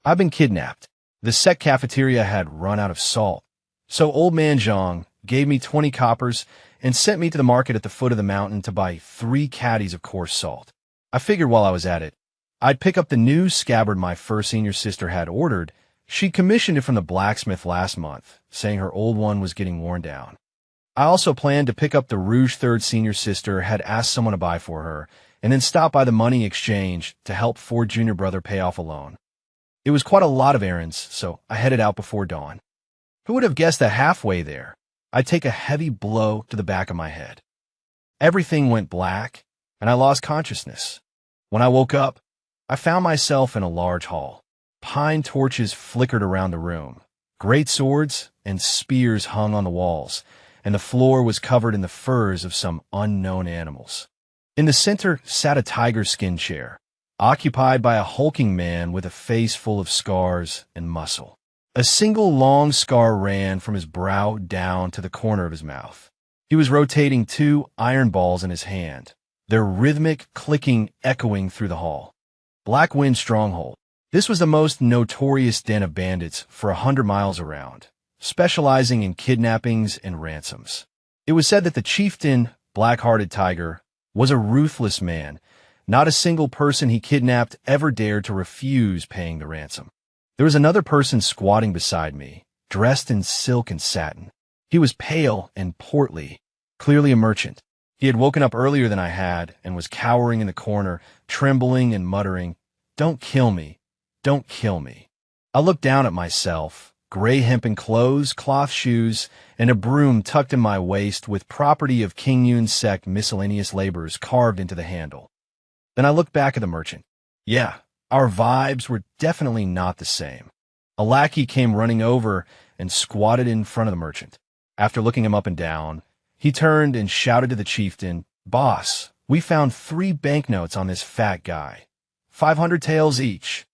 I've been kidnapped. The sect cafeteria had run out of salt. So old man Zhang gave me 20 coppers and sent me to the market at the foot of the mountain to buy 3 caddies of coarse salt. I figured while I was at it, I'd pick up the new scabbard my first senior sister had ordered. She commissioned it from the blacksmith last month, saying her old one was getting worn down. I also planned to pick up the rouge third senior sister had asked someone to buy for her, and then stop by the money exchange to help fourth junior brother pay off a loan. It was quite a lot of errands, so I headed out before dawn. Who would have guessed that halfway there, I'd take a heavy blow to the back of my head. Everything went black, and I lost consciousness. When I woke up, I found myself in a large hall. Pine torches flickered around the room. Great swords and spears hung on the walls, and the floor was covered in the furs of some unknown animals. In the center sat a tiger skin chair, occupied by a hulking man with a face full of scars and muscle. A single long scar ran from his brow down to the corner of his mouth. He was rotating 2 iron balls in his hand, their rhythmic clicking echoing through the hall. Black Wind Stronghold. This was the most notorious den of bandits for 100 miles around, specializing in kidnappings and ransoms. It was said that the chieftain, Black-Hearted Tiger, was a ruthless man. Not a single person he kidnapped ever dared to refuse paying the ransom. There was another person squatting beside me, dressed in silk and satin. He was pale and portly, clearly a merchant. He had woken up earlier than I had and was cowering in the corner, trembling and muttering, "Don't kill me. Don't kill me." I looked down at myself, gray hempen clothes, cloth shoes, and a broom tucked in my waist with property of King Yun's sect miscellaneous labors carved into the handle. Then I looked back at the merchant. Yeah, our vibes were definitely not the same. A lackey came running over and squatted in front of the merchant. After looking him up and down, he turned and shouted to the chieftain, "Boss, we found 3 banknotes on this fat guy. 500 taels each."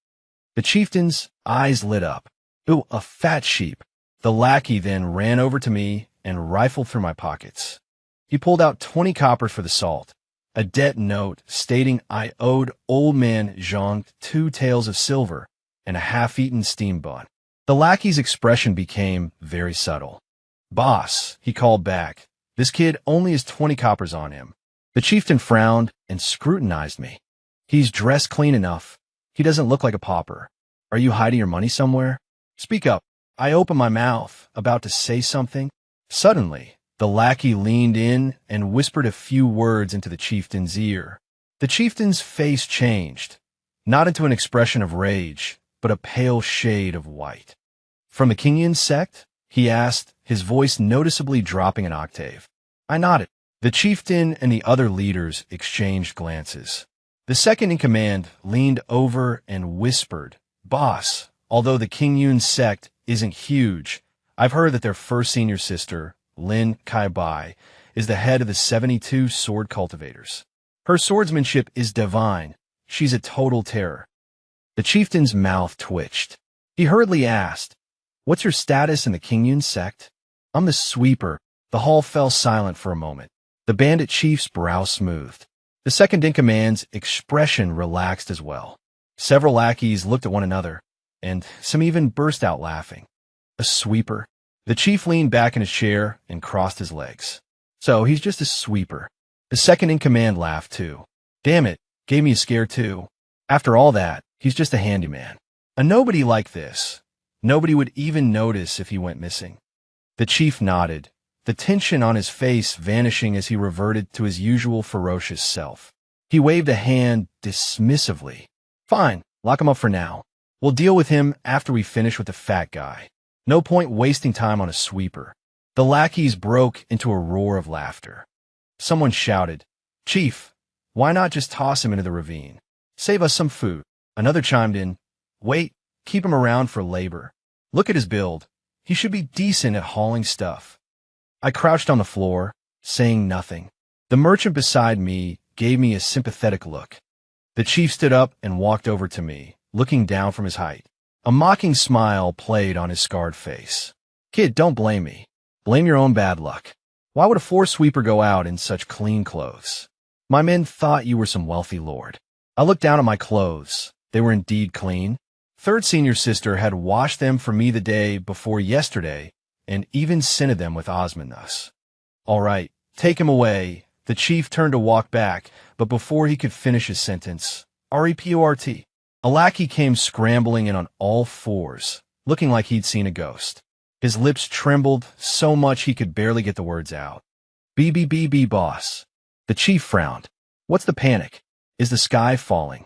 The chieftain's eyes lit up. "Ooh, a fat sheep." The lackey then ran over to me and rifled through my pockets. He pulled out 20 coppers for the salt, a debt note stating I owed old man Zhang 2 taels of silver and a half-eaten steam bun. The lackey's expression became very subtle. "Boss," he called back, "this kid only has 20 coppers on him." The chieftain frowned and scrutinized me. "He's dressed clean enough. He doesn't look like a pauper. Are you hiding your money somewhere? Speak up." I opened my mouth, about to say something. Suddenly, the lackey leaned in and whispered a few words into the chieftain's ear. The chieftain's face changed, not into an expression of rage, but a pale shade of white. "From the King Yun sect?" he asked, his voice noticeably dropping an octave. I nodded. The chieftain and the other leaders exchanged glances. The second in command leaned over and whispered, "Boss, although the King Yun sect isn't huge, I've heard that their first senior sister, Lin Kai Bai, is the head of the 72 sword cultivators. Her swordsmanship is divine. She's a total terror." The chieftain's mouth twitched. He hurriedly asked, "What's your status in the King Yun sect?" "I'm the sweeper." The hall fell silent for a moment. The bandit chief's brow smoothed. The second-in-command's expression relaxed as well. Several lackeys looked at one another, and some even burst out laughing. "A sweeper?" The chief leaned back in his chair and crossed his legs. "So he's just a sweeper." The second-in-command laughed too. "Damn it, gave me a scare too. After all that, he's just a handyman. A nobody like this. Nobody would even notice if he went missing." The chief nodded, the tension on his face vanishing as he reverted to his usual ferocious self. He waved a hand dismissively. "Fine, lock him up for now. We'll deal with him after we finish with the fat guy. No point wasting time on a sweeper." The lackeys broke into a roar of laughter. Someone shouted, "Chief, why not just toss him into the ravine? Save us some food." Another chimed in, "Wait, keep him around for labor. Look at his build. He should be decent at hauling stuff." I crouched on the floor, saying nothing. The merchant beside me gave me a sympathetic look. The chief stood up and walked over to me, looking down from his height. A mocking smile played on his scarred face. "Kid, don't blame me. Blame your own bad luck. Why would a floor sweeper go out in such clean clothes? My men thought you were some wealthy lord." I looked down at my clothes. They were indeed clean. third senior sister had washed them for me the day before yesterday and even scented them with osmanthus. All right, take him away. The chief turned to walk back, but before he could finish his sentence, report. A lackey came scrambling in on all fours, looking like he'd seen a ghost. His lips trembled so much he could barely get the words out. BBBB, boss. The chief frowned. What's the panic? Is the sky falling?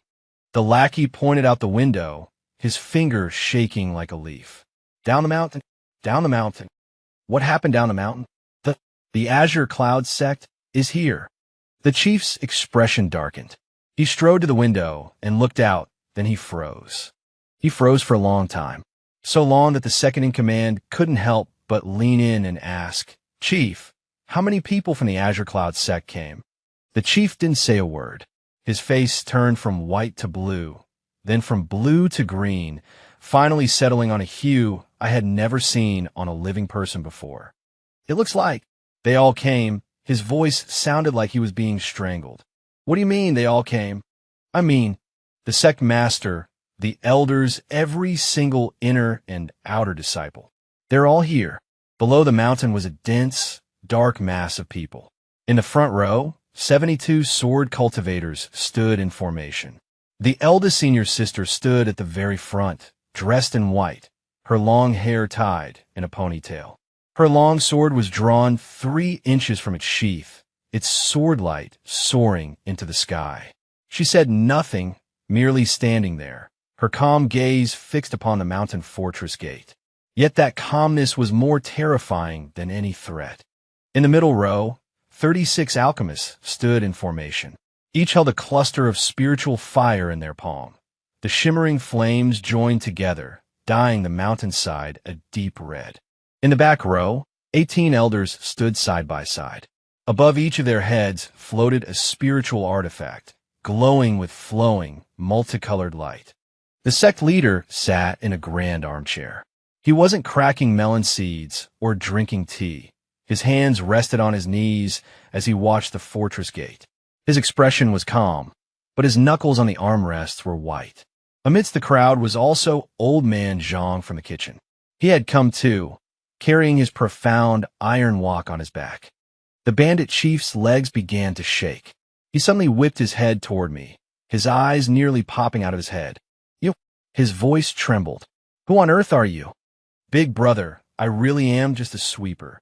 The lackey pointed out the window, his finger shaking like a leaf. Down the mountain, down the mountain. What happened down the mountain? The Azure Cloud sect is here. The chief's expression darkened. He strode to the window and looked out, then he froze. He froze for a long time. So long that the second-in-command couldn't help but lean in and ask, Chief, how many people from the Azure Cloud sect came? The chief didn't say a word. His face turned from white to blue, then from blue to green, finally settling on a hue I had never seen on a living person before. It looks like they all came. His voice sounded like he was being strangled. What do you mean they all came? I mean, the sect master, the elders, every single inner and outer disciple. They're all here. Below the mountain was a dense, dark mass of people. In the front row, 72 sword cultivators stood in formation. The eldest senior sister stood at the very front, dressed in white, her long hair tied in a ponytail. Her long sword was drawn 3 inches from its sheath, its sword light soaring into the sky. She said nothing, merely standing there, her calm gaze fixed upon the mountain fortress gate. Yet that calmness was more terrifying than any threat. In the middle row, 36 alchemists stood in formation. Each held a cluster of spiritual fire in their palm. The shimmering flames joined together, dyeing the mountainside a deep red. In the back row, 18 elders stood side by side. Above each of their heads floated a spiritual artifact, glowing with flowing, multicolored light. The sect leader sat in a grand armchair. He wasn't cracking melon seeds or drinking tea. His hands rested on his knees as he watched the fortress gate. His expression was calm, but his knuckles on the armrests were white. Amidst the crowd was also old man Zhang from the kitchen. He had come too, carrying his profound iron walk on his back. The bandit chief's legs began to shake. He suddenly whipped his head toward me, his eyes nearly popping out of his head. You. His voice trembled. Who on earth are you? Big brother, I really am just a sweeper.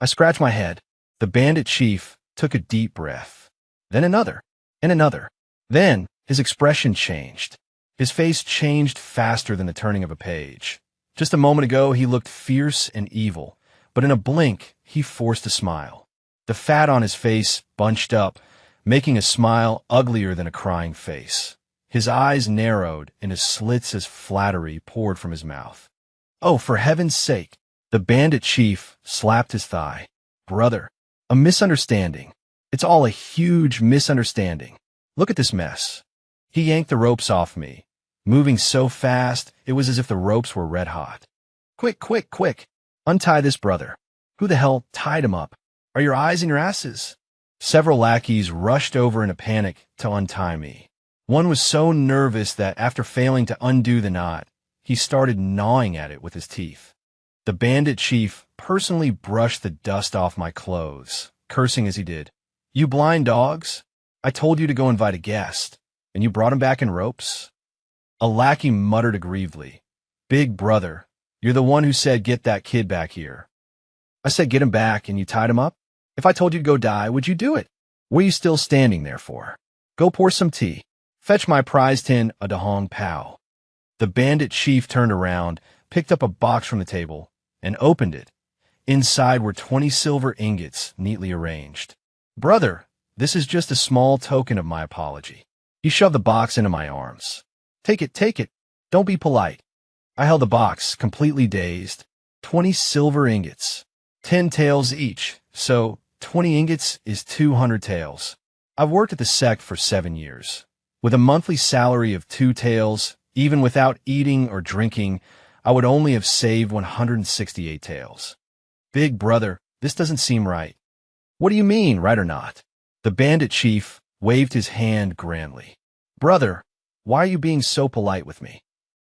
I scratched my head. The bandit chief took a deep breath. Then another, and another. Then his expression changed. His face changed faster than the turning of a page. Just a moment ago, he looked fierce and evil, but in a blink, he forced a smile. The fat on his face bunched up, making a smile uglier than a crying face. His eyes narrowed, and his slits as flattery poured from his mouth. Oh, for heaven's sake! The bandit chief slapped his thigh. Brother, a misunderstanding. It's all a huge misunderstanding. Look at this mess. He yanked the ropes off me, moving so fast it was as if the ropes were red hot. Quick, quick, quick! Untie this brother. Who the hell tied him up? Are your eyes in your asses? Several lackeys rushed over in a panic to untie me. One was so nervous that after failing to undo the knot, he started gnawing at it with his teeth. The bandit chief personally brushed the dust off my clothes, cursing as he did. You blind dogs! I told you to go invite a guest, and you brought him back in ropes? A lackey muttered aggrievedly. Big brother, you're the one who said get that kid back here. I said get him back, and you tied him up? If I told you to go die, would you do it? What are you still standing there for? Go pour some tea. Fetch my prize tin a Dahong Pao. The bandit chief turned around, picked up a box from the table, and opened it. Inside were 20 silver ingots neatly arranged. Brother, this is just a small token of my apology. He shoved the box into my arms. Take it, take it. Don't be polite. I held the box, completely dazed. 20 silver ingots. 10 taels each, so 20 ingots is 200 taels. I've worked at the sect for 7 years. With a monthly salary of 2 taels, even without eating or drinking, I would only have saved 168 taels. Big brother, this doesn't seem right. What do you mean, right or not? The bandit chief waved his hand grandly. Brother, why are you being so polite with me?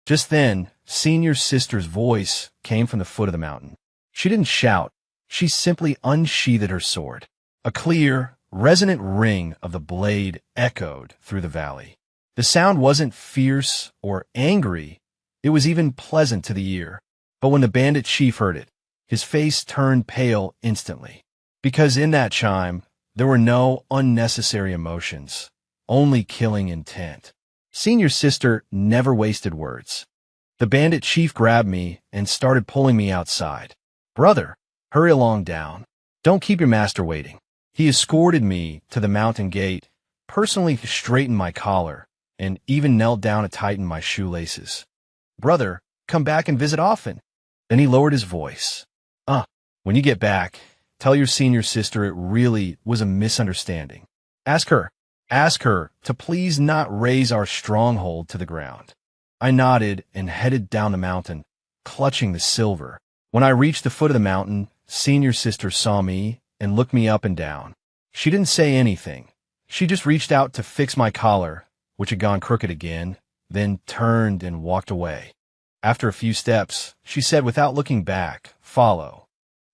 Just then, Senior Sister's voice came from the foot of the mountain. She didn't shout. She simply unsheathed her sword. A clear, resonant ring of the blade echoed through the valley. The sound wasn't fierce or angry. It was even pleasant to the ear. But when the bandit chief heard it, his face turned pale instantly. Because in that chime, there were no unnecessary emotions, only killing intent. Senior Sister never wasted words. The bandit chief grabbed me and started pulling me outside. "Brother, hurry along down. Don't keep your master waiting." He escorted me to the mountain gate, personally straightened my collar, and even knelt down to tighten my shoelaces. "Brother, come back and visit often." Then he lowered his voice. When you get back, tell your Senior Sister it really was a misunderstanding. Ask her to please not raise our stronghold to the ground." I nodded and headed down the mountain, clutching the silver. When I reached the foot of the mountain, Senior Sister saw me and looked me up and down. She didn't say anything. She just reached out to fix my collar, which had gone crooked again, then turned and walked away. After a few steps, she said without looking back, "Follow."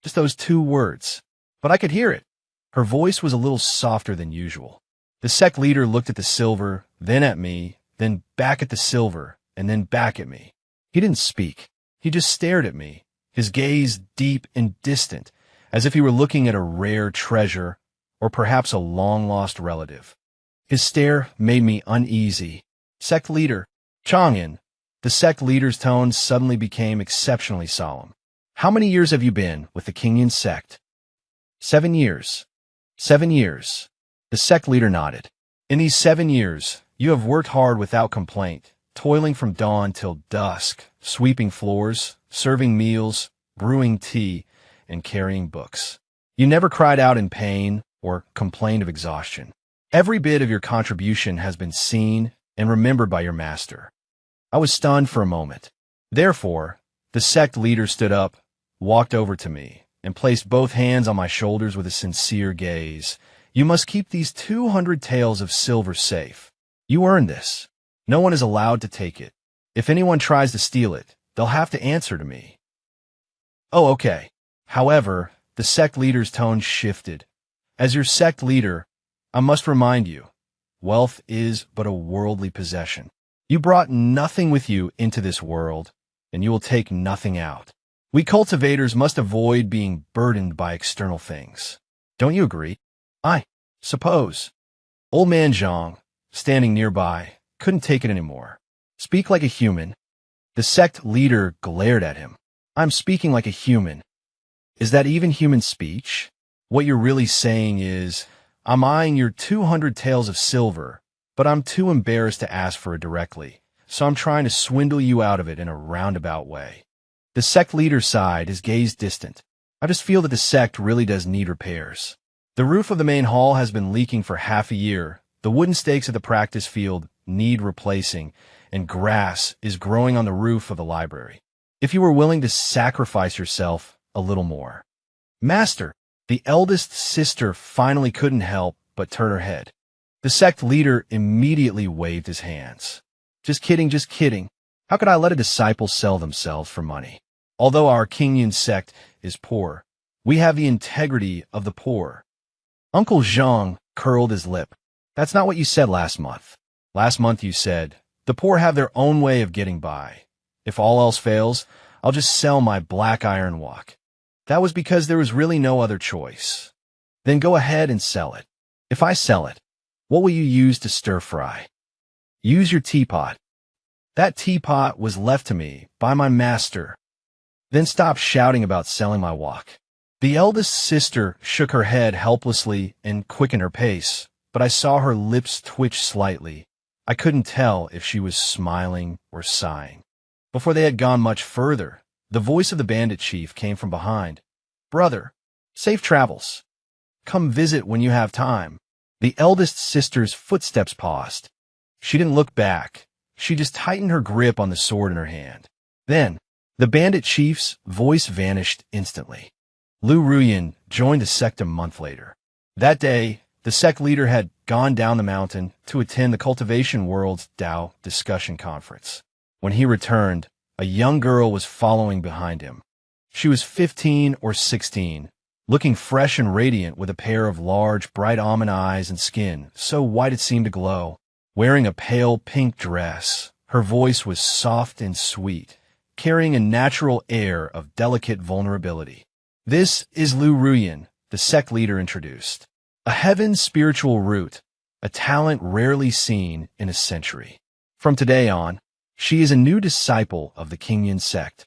Just those 2 words. But I could hear it. Her voice was a little softer than usual. The sect leader looked at the silver, then at me, then back at the silver, and then back at me. He didn't speak. He just stared at me, his gaze deep and distant, as if he were looking at a rare treasure or perhaps a long-lost relative. His stare made me uneasy. "Sect leader, Chang'an." The sect leader's tone suddenly became exceptionally solemn. "How many years have you been with the Kinyan sect?" 7 years. 7 years. The sect leader nodded. "In these 7 years, you have worked hard without complaint, toiling from dawn till dusk, sweeping floors, serving meals, brewing tea, and carrying books. You never cried out in pain or complained of exhaustion. Every bit of your contribution has been seen and remembered by your master." I was stunned for a moment. Therefore, the sect leader stood up, walked over to me, and placed both hands on my shoulders with a sincere gaze. "You must keep these 200 taels of silver safe. You earned this. No one is allowed to take it. If anyone tries to steal it, they'll have to answer to me." "Oh, okay." However, the sect leader's tone shifted. "As your sect leader, I must remind you, wealth is but a worldly possession. You brought nothing with you into this world, and you will take nothing out. We cultivators must avoid being burdened by external things. Don't you agree?" "I suppose." Old man Zhang, standing nearby, couldn't take it anymore. "Speak like a human." The sect leader glared at him. "I'm speaking like a human. Is that even human speech? What you're really saying is, I'm eyeing your 200 taels of silver, but I'm too embarrassed to ask for it directly, so I'm trying to swindle you out of it in a roundabout way." The sect leader sighed, his gaze distant. "I just feel that the sect really does need repairs. The roof of the main hall has been leaking for half a year, the wooden stakes of the practice field need replacing, and grass is growing on the roof of the library. If you were willing to sacrifice yourself a little more." "Master," the eldest sister finally couldn't help but turn her head. The sect leader immediately waved his hands. Just kidding, just kidding. How could I let a disciple sell themselves for money? Although our Kinyan sect is poor, we have the integrity of the poor." Uncle Zhang curled his lip. "That's not what you said last month. Last month you said, the poor have their own way of getting by. If all else fails, I'll just sell my black iron wok. That was because there was really no other choice. Then go ahead and sell it. If I sell it, what will you use to stir fry? Use your teapot. That teapot was left to me by my master." Then stop shouting about selling my wok. The eldest sister shook her head helplessly and quickened her pace, but I saw her lips twitch slightly. I couldn't tell if she was smiling or sighing. Before they had gone much further, the voice of the bandit chief came from behind. "Brother, safe travels. Come visit when you have time." The eldest sister's footsteps paused. She didn't look back. She just tightened her grip on the sword in her hand. Then, the bandit chief's voice vanished instantly. Lu Ruyan joined the sect a month later. That day, the sect leader had gone down the mountain to attend the Cultivation World's Tao discussion conference. When he returned, a young girl was following behind him. She was 15 or 16, looking fresh and radiant with a pair of large, bright almond eyes and skin so white it seemed to glow. Wearing a pale pink dress, her voice was soft and sweet, carrying a natural air of delicate vulnerability. "This is Lu Ruyan," the sect leader introduced. "A heaven's spiritual root, a talent rarely seen in a century. From today on, she is a new disciple of the Kingyun sect.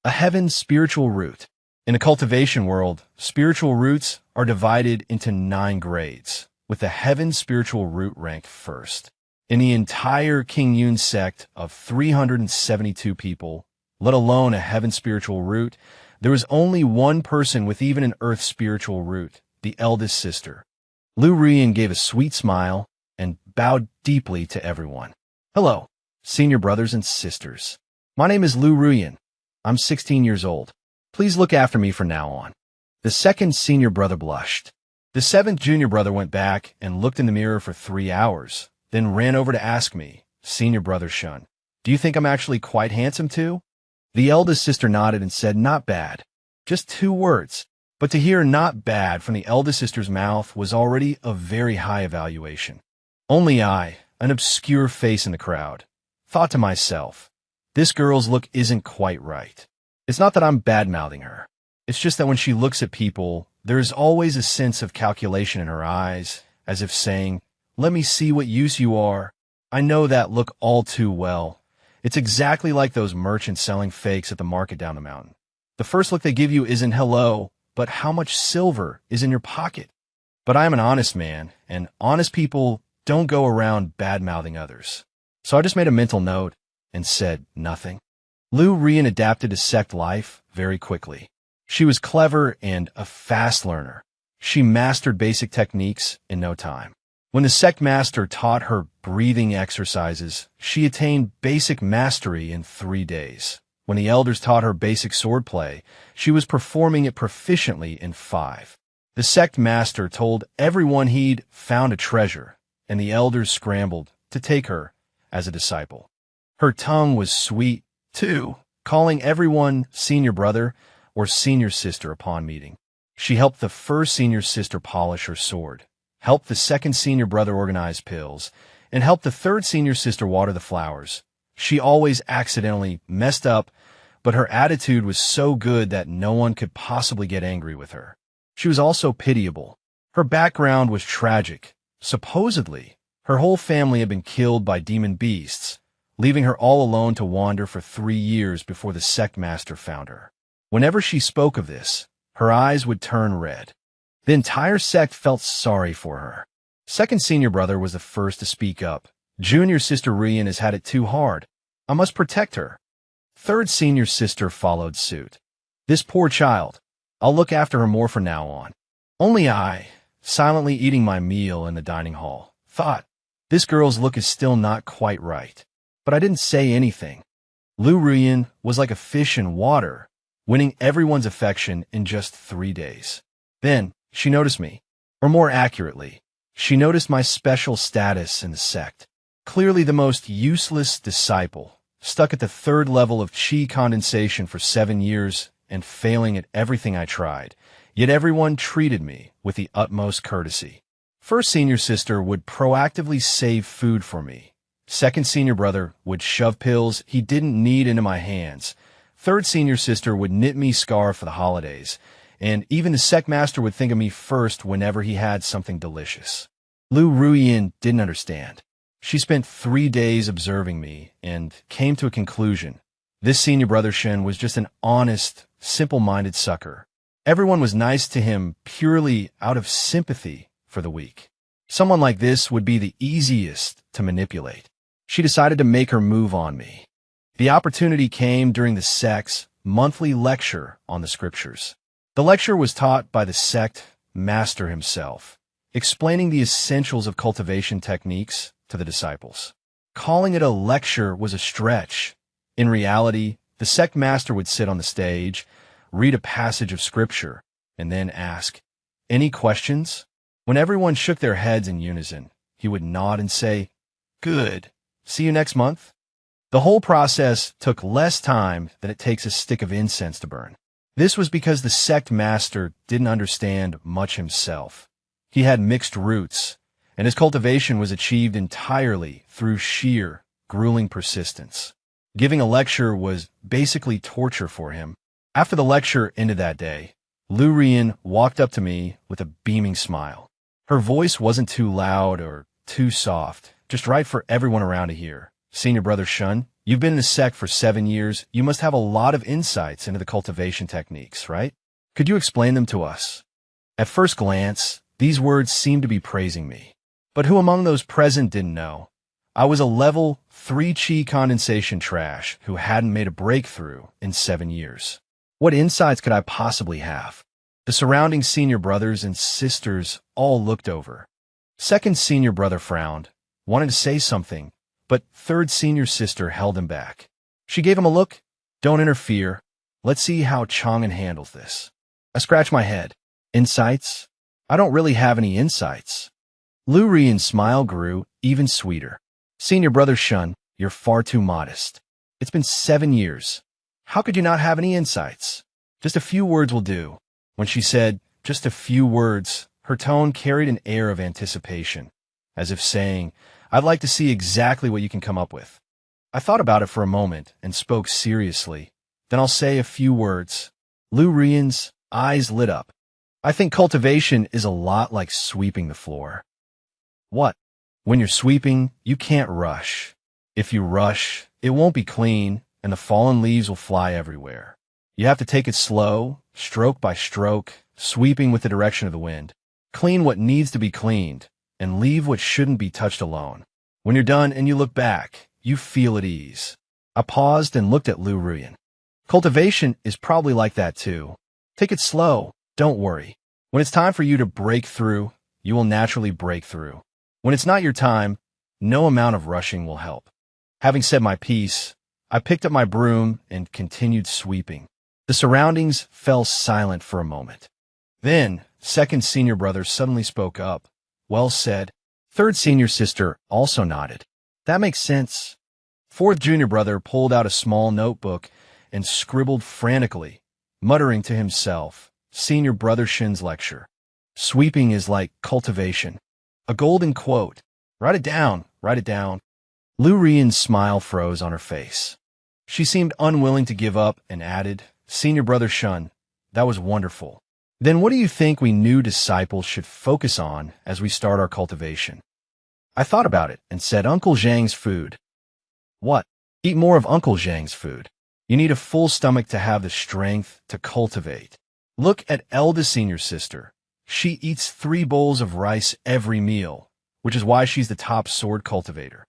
A heaven's spiritual root. In the cultivation world, spiritual roots are divided into 9 grades, with the heaven's spiritual root ranked first. In the entire Kingyun sect of 372 people, let alone a heaven's spiritual root, there was only one person with even an earth spiritual root, the eldest sister. Lu Ruyan gave a sweet smile and bowed deeply to everyone. "Hello, senior brothers and sisters. My name is Lu Ruyan. I'm 16 years old. Please look after me from now on." The second senior brother blushed. The 7th junior brother went back and looked in the mirror for 3 hours, then ran over to ask me, "Senior brother Shun, do you think I'm actually quite handsome too?" The eldest sister nodded and said, "Not bad." Just 2 words. But to hear "not bad" from the eldest sister's mouth was already a very high evaluation. Only I, an obscure face in the crowd, thought to myself, this girl's look isn't quite right. It's not that I'm bad-mouthing her. It's just that when she looks at people, there is always a sense of calculation in her eyes, as if saying, "Let me see what use you are. I know that look all too well." It's exactly like those merchants selling fakes at the market down the mountain. The first look they give you isn't hello, but how much silver is in your pocket. But I am an honest man, and honest people don't go around bad-mouthing others. So I just made a mental note and said nothing. Lu Ruyan adapted to sect life very quickly. She was clever and a fast learner. She mastered basic techniques in no time. When the sect master taught her breathing exercises, she attained basic mastery in 3 days. When the elders taught her basic swordplay, she was performing it proficiently in 5. The sect master told everyone he'd found a treasure, and the elders scrambled to take her as a disciple. Her tongue was sweet, too, calling everyone senior brother or senior sister upon meeting. She helped the first senior sister polish her sword, helped the second senior brother organize pills, and helped the third senior sister water the flowers. She always accidentally messed up, but her attitude was so good that no one could possibly get angry with her. She was also pitiable. Her background was tragic. Supposedly, her whole family had been killed by demon beasts, leaving her all alone to wander for 3 years before the sect master found her. Whenever she spoke of this, her eyes would turn red. The entire sect felt sorry for her. Second senior brother was the first to speak up. "Junior sister Ruyan has had it too hard. I must protect her." Third senior sister followed suit. "This poor child. I'll look after her more from now on." Only I, silently eating my meal in the dining hall, thought, this girl's look is still not quite right. But I didn't say anything. Lu Ruyan was like a fish in water, winning everyone's affection in just 3 days. Then she noticed me, or more accurately, she noticed my special status in the sect. Clearly the most useless disciple, stuck at the 3rd level of chi condensation for 7 years and failing at everything I tried, yet everyone treated me with the utmost courtesy. First senior sister would proactively save food for me. Second senior brother would shove pills he didn't need into my hands. Third senior sister would knit me scarf for the holidays, and even the sect master would think of me first whenever he had something delicious. Lu Ruyan didn't understand. She spent 3 days observing me and came to a conclusion. This senior brother Shen was just an honest, simple-minded sucker. Everyone was nice to him purely out of sympathy for the weak. Someone like this would be the easiest to manipulate. She decided to make her move on me. The opportunity came during the sect's monthly lecture on the scriptures. The lecture was taught by the sect master himself, explaining the essentials of cultivation techniques to the disciples. Calling it a lecture was a stretch. In reality, the sect master would sit on the stage, read a passage of scripture, and then ask, "Any questions?" When everyone shook their heads in unison, he would nod and say, "Good. See you next month." The whole process took less time than it takes a stick of incense to burn. This was because the sect master didn't understand much himself. He had mixed roots, and his cultivation was achieved entirely through sheer, grueling persistence. Giving a lecture was basically torture for him. After the lecture ended that day, Lu Rian walked up to me with a beaming smile. Her voice wasn't too loud or too soft, just right for everyone around to hear. Senior Brother Shun, you've been in the sect for 7 years. You must have a lot of insights into the cultivation techniques, right? Could you explain them to us? At first glance, these words seemed to be praising me. But who among those present didn't know? I was a level 3 chi condensation trash who hadn't made a breakthrough in 7 years. What insights could I possibly have? The surrounding senior brothers and sisters all looked over. Second senior brother frowned, wanted to say something, but third senior sister held him back. She gave him a look. Don't interfere. Let's see how Chang'an handles this. I scratched my head. Insights? I don't really have any insights. Lu Rian's smile grew even sweeter. Senior Brother Shun, you're far too modest. It's been 7 years. How could you not have any insights? Just a few words will do. When she said, just a few words, her tone carried an air of anticipation, as if saying, I'd like to see exactly what you can come up with. I thought about it for a moment and spoke seriously. Then I'll say a few words. Lu Rian's eyes lit up. I think cultivation is a lot like sweeping the floor. What? When you're sweeping, you can't rush. If you rush, it won't be clean, and the fallen leaves will fly everywhere. You have to take it slow, stroke by stroke, sweeping with the direction of the wind. Clean what needs to be cleaned, and leave what shouldn't be touched alone. When you're done and you look back, you feel at ease. I paused and looked at Lu Rian. Cultivation is probably like that too. Take it slow, don't worry. When it's time for you to break through, you will naturally break through. When it's not your time, no amount of rushing will help. Having said my piece, I picked up my broom and continued sweeping. The surroundings fell silent for a moment. Then, second senior brother suddenly spoke up. Well said. Third senior sister also nodded. That makes sense. Fourth junior brother pulled out a small notebook and scribbled frantically, muttering to himself, Senior Brother Shin's lecture. Sweeping is like cultivation. A golden quote. Write it down, write it down. Lu Rian's smile froze on her face. She seemed unwilling to give up and added, Senior Brother Shun, that was wonderful. Then what do you think we new disciples should focus on as we start our cultivation? I thought about it and said Uncle Zhang's food. What? Eat more of Uncle Zhang's food. You need a full stomach to have the strength to cultivate. Look at eldest senior sister. She eats 3 bowls of rice every meal, which is why she's the top sword cultivator.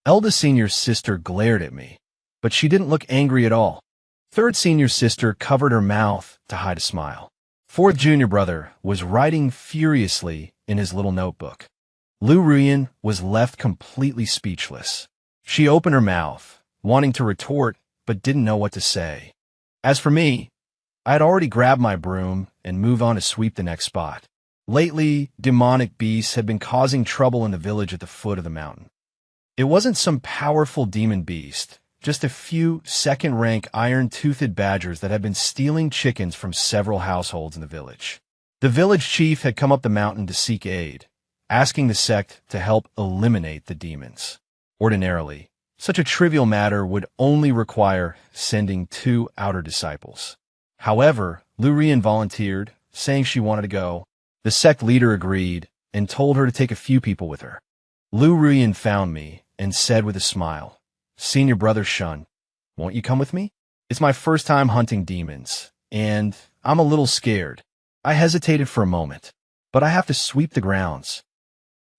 Eldest senior sister glared at me, but she didn't look angry at all. Third senior sister covered her mouth to hide a smile. Fourth junior brother was writing furiously in his little notebook. Lu Rian was left completely speechless. She opened her mouth, wanting to retort, but didn't know what to say. As for me, I had already grabbed my broom and moved on to sweep the next spot. Lately, demonic beasts had been causing trouble in the village at the foot of the mountain. It wasn't some powerful demon beast, just a few second-rank iron-toothed badgers that had been stealing chickens from several households in the village. The village chief had come up the mountain to seek aid, asking the sect to help eliminate the demons. Ordinarily, such a trivial matter would only require sending 2 outer disciples. However, Lu Rian volunteered, saying she wanted to go. The sect leader agreed and told her to take a few people with her. Lu Rian found me and said with a smile, Senior Brother Shun, won't you come with me? It's my first time hunting demons, and I'm a little scared. I hesitated for a moment, but I have to sweep the grounds.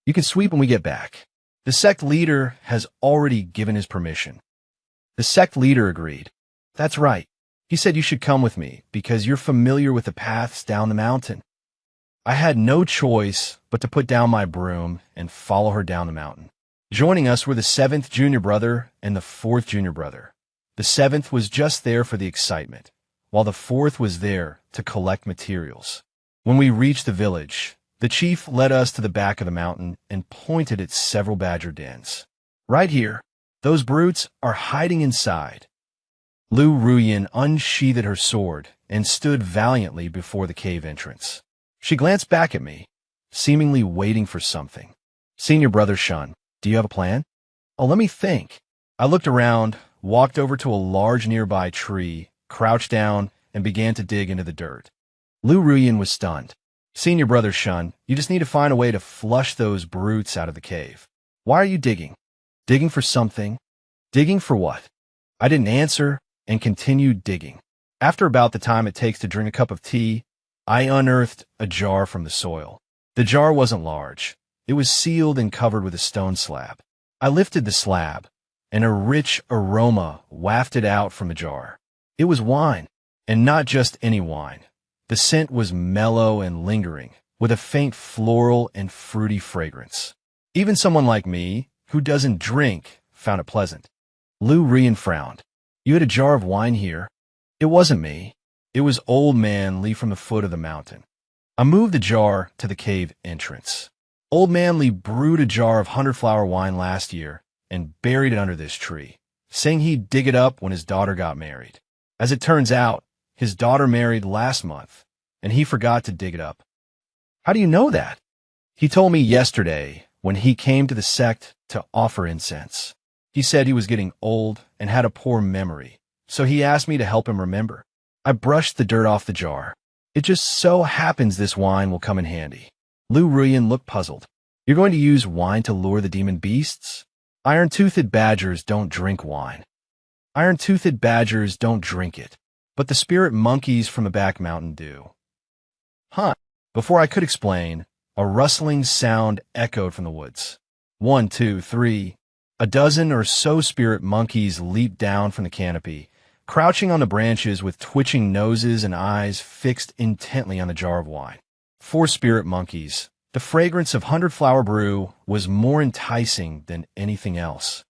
You can sweep when we get back. The sect leader has already given his permission. The sect leader agreed. That's right. He said you should come with me because you're familiar with the paths down the mountain. I had no choice but to put down my broom and follow her down the mountain. Joining us were the 7th junior brother and the 4th junior brother. The 7th was just there for the excitement, while the 4th was there to collect materials. When we reached the village, the chief led us to the back of the mountain and pointed at several badger dens. Right here. Those brutes are hiding inside. Lu Ruyin unsheathed her sword and stood valiantly before the cave entrance. She glanced back at me, seemingly waiting for something. Senior Brother Shun, do you have a plan? Oh, let me think. I looked around, walked over to a large nearby tree, crouched down, and began to dig into the dirt. Lu Ruyin was stunned. Senior Brother Shun, you just need to find a way to flush those brutes out of the cave. Why are you digging? Digging for something? Digging for what? I didn't answer and continued digging. After about the time it takes to drink a cup of tea, I unearthed a jar from the soil. The jar wasn't large. It was sealed and covered with a stone slab. I lifted the slab, and a rich aroma wafted out from the jar. It was wine, and not just any wine. The scent was mellow and lingering, with a faint floral and fruity fragrance. Even someone like me, who doesn't drink, found it pleasant. Lu Ruyin frowned. You had a jar of wine here? It wasn't me. It was Old Man Lee from the foot of the mountain. I moved the jar to the cave entrance. Old Man Lee brewed a jar of 100-flower wine last year and buried it under this tree, saying he'd dig it up when his daughter got married. As it turns out, his daughter married last month, and he forgot to dig it up. How do you know that? He told me yesterday when he came to the sect to offer incense. He said he was getting old and had a poor memory, so he asked me to help him remember. I brushed the dirt off the jar. It just so happens this wine will come in handy. Lu Ruyin looked puzzled. You're going to use wine to lure the demon beasts? Iron-toothed badgers don't drink wine. Iron-toothed badgers don't drink it, but the spirit monkeys from the back mountain do. Huh. Before I could explain, a rustling sound echoed from the woods. 1, 2, 3. A dozen or so spirit monkeys leaped down from the canopy, crouching on the branches with twitching noses and eyes fixed intently on the jar of wine. 4 spirit monkeys. The fragrance of 100-flower brew was more enticing than anything else.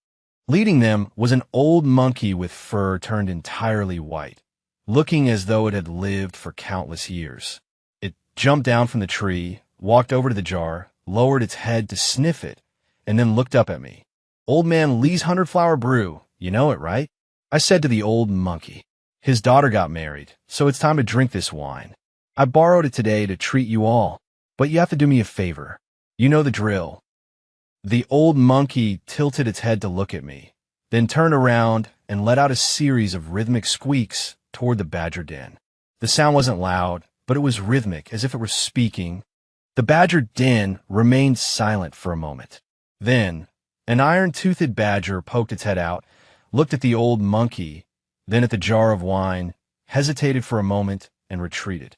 Leading them was an old monkey with fur turned entirely white, looking as though it had lived for countless years. It jumped down from the tree, walked over to the jar, lowered its head to sniff it, and then looked up at me. Old Man Lee's 100-flower brew, you know it, right? I said to the old monkey. His daughter got married, so it's time to drink this wine. I borrowed it today to treat you all, but you have to do me a favor. You know the drill. The old monkey tilted its head to look at me, then turned around and let out a series of rhythmic squeaks toward the badger den. The sound wasn't loud, but it was rhythmic, as if it were speaking. The badger den remained silent for a moment. Then, an iron-toothed badger poked its head out, looked at the old monkey, then at the jar of wine, hesitated for a moment, and retreated.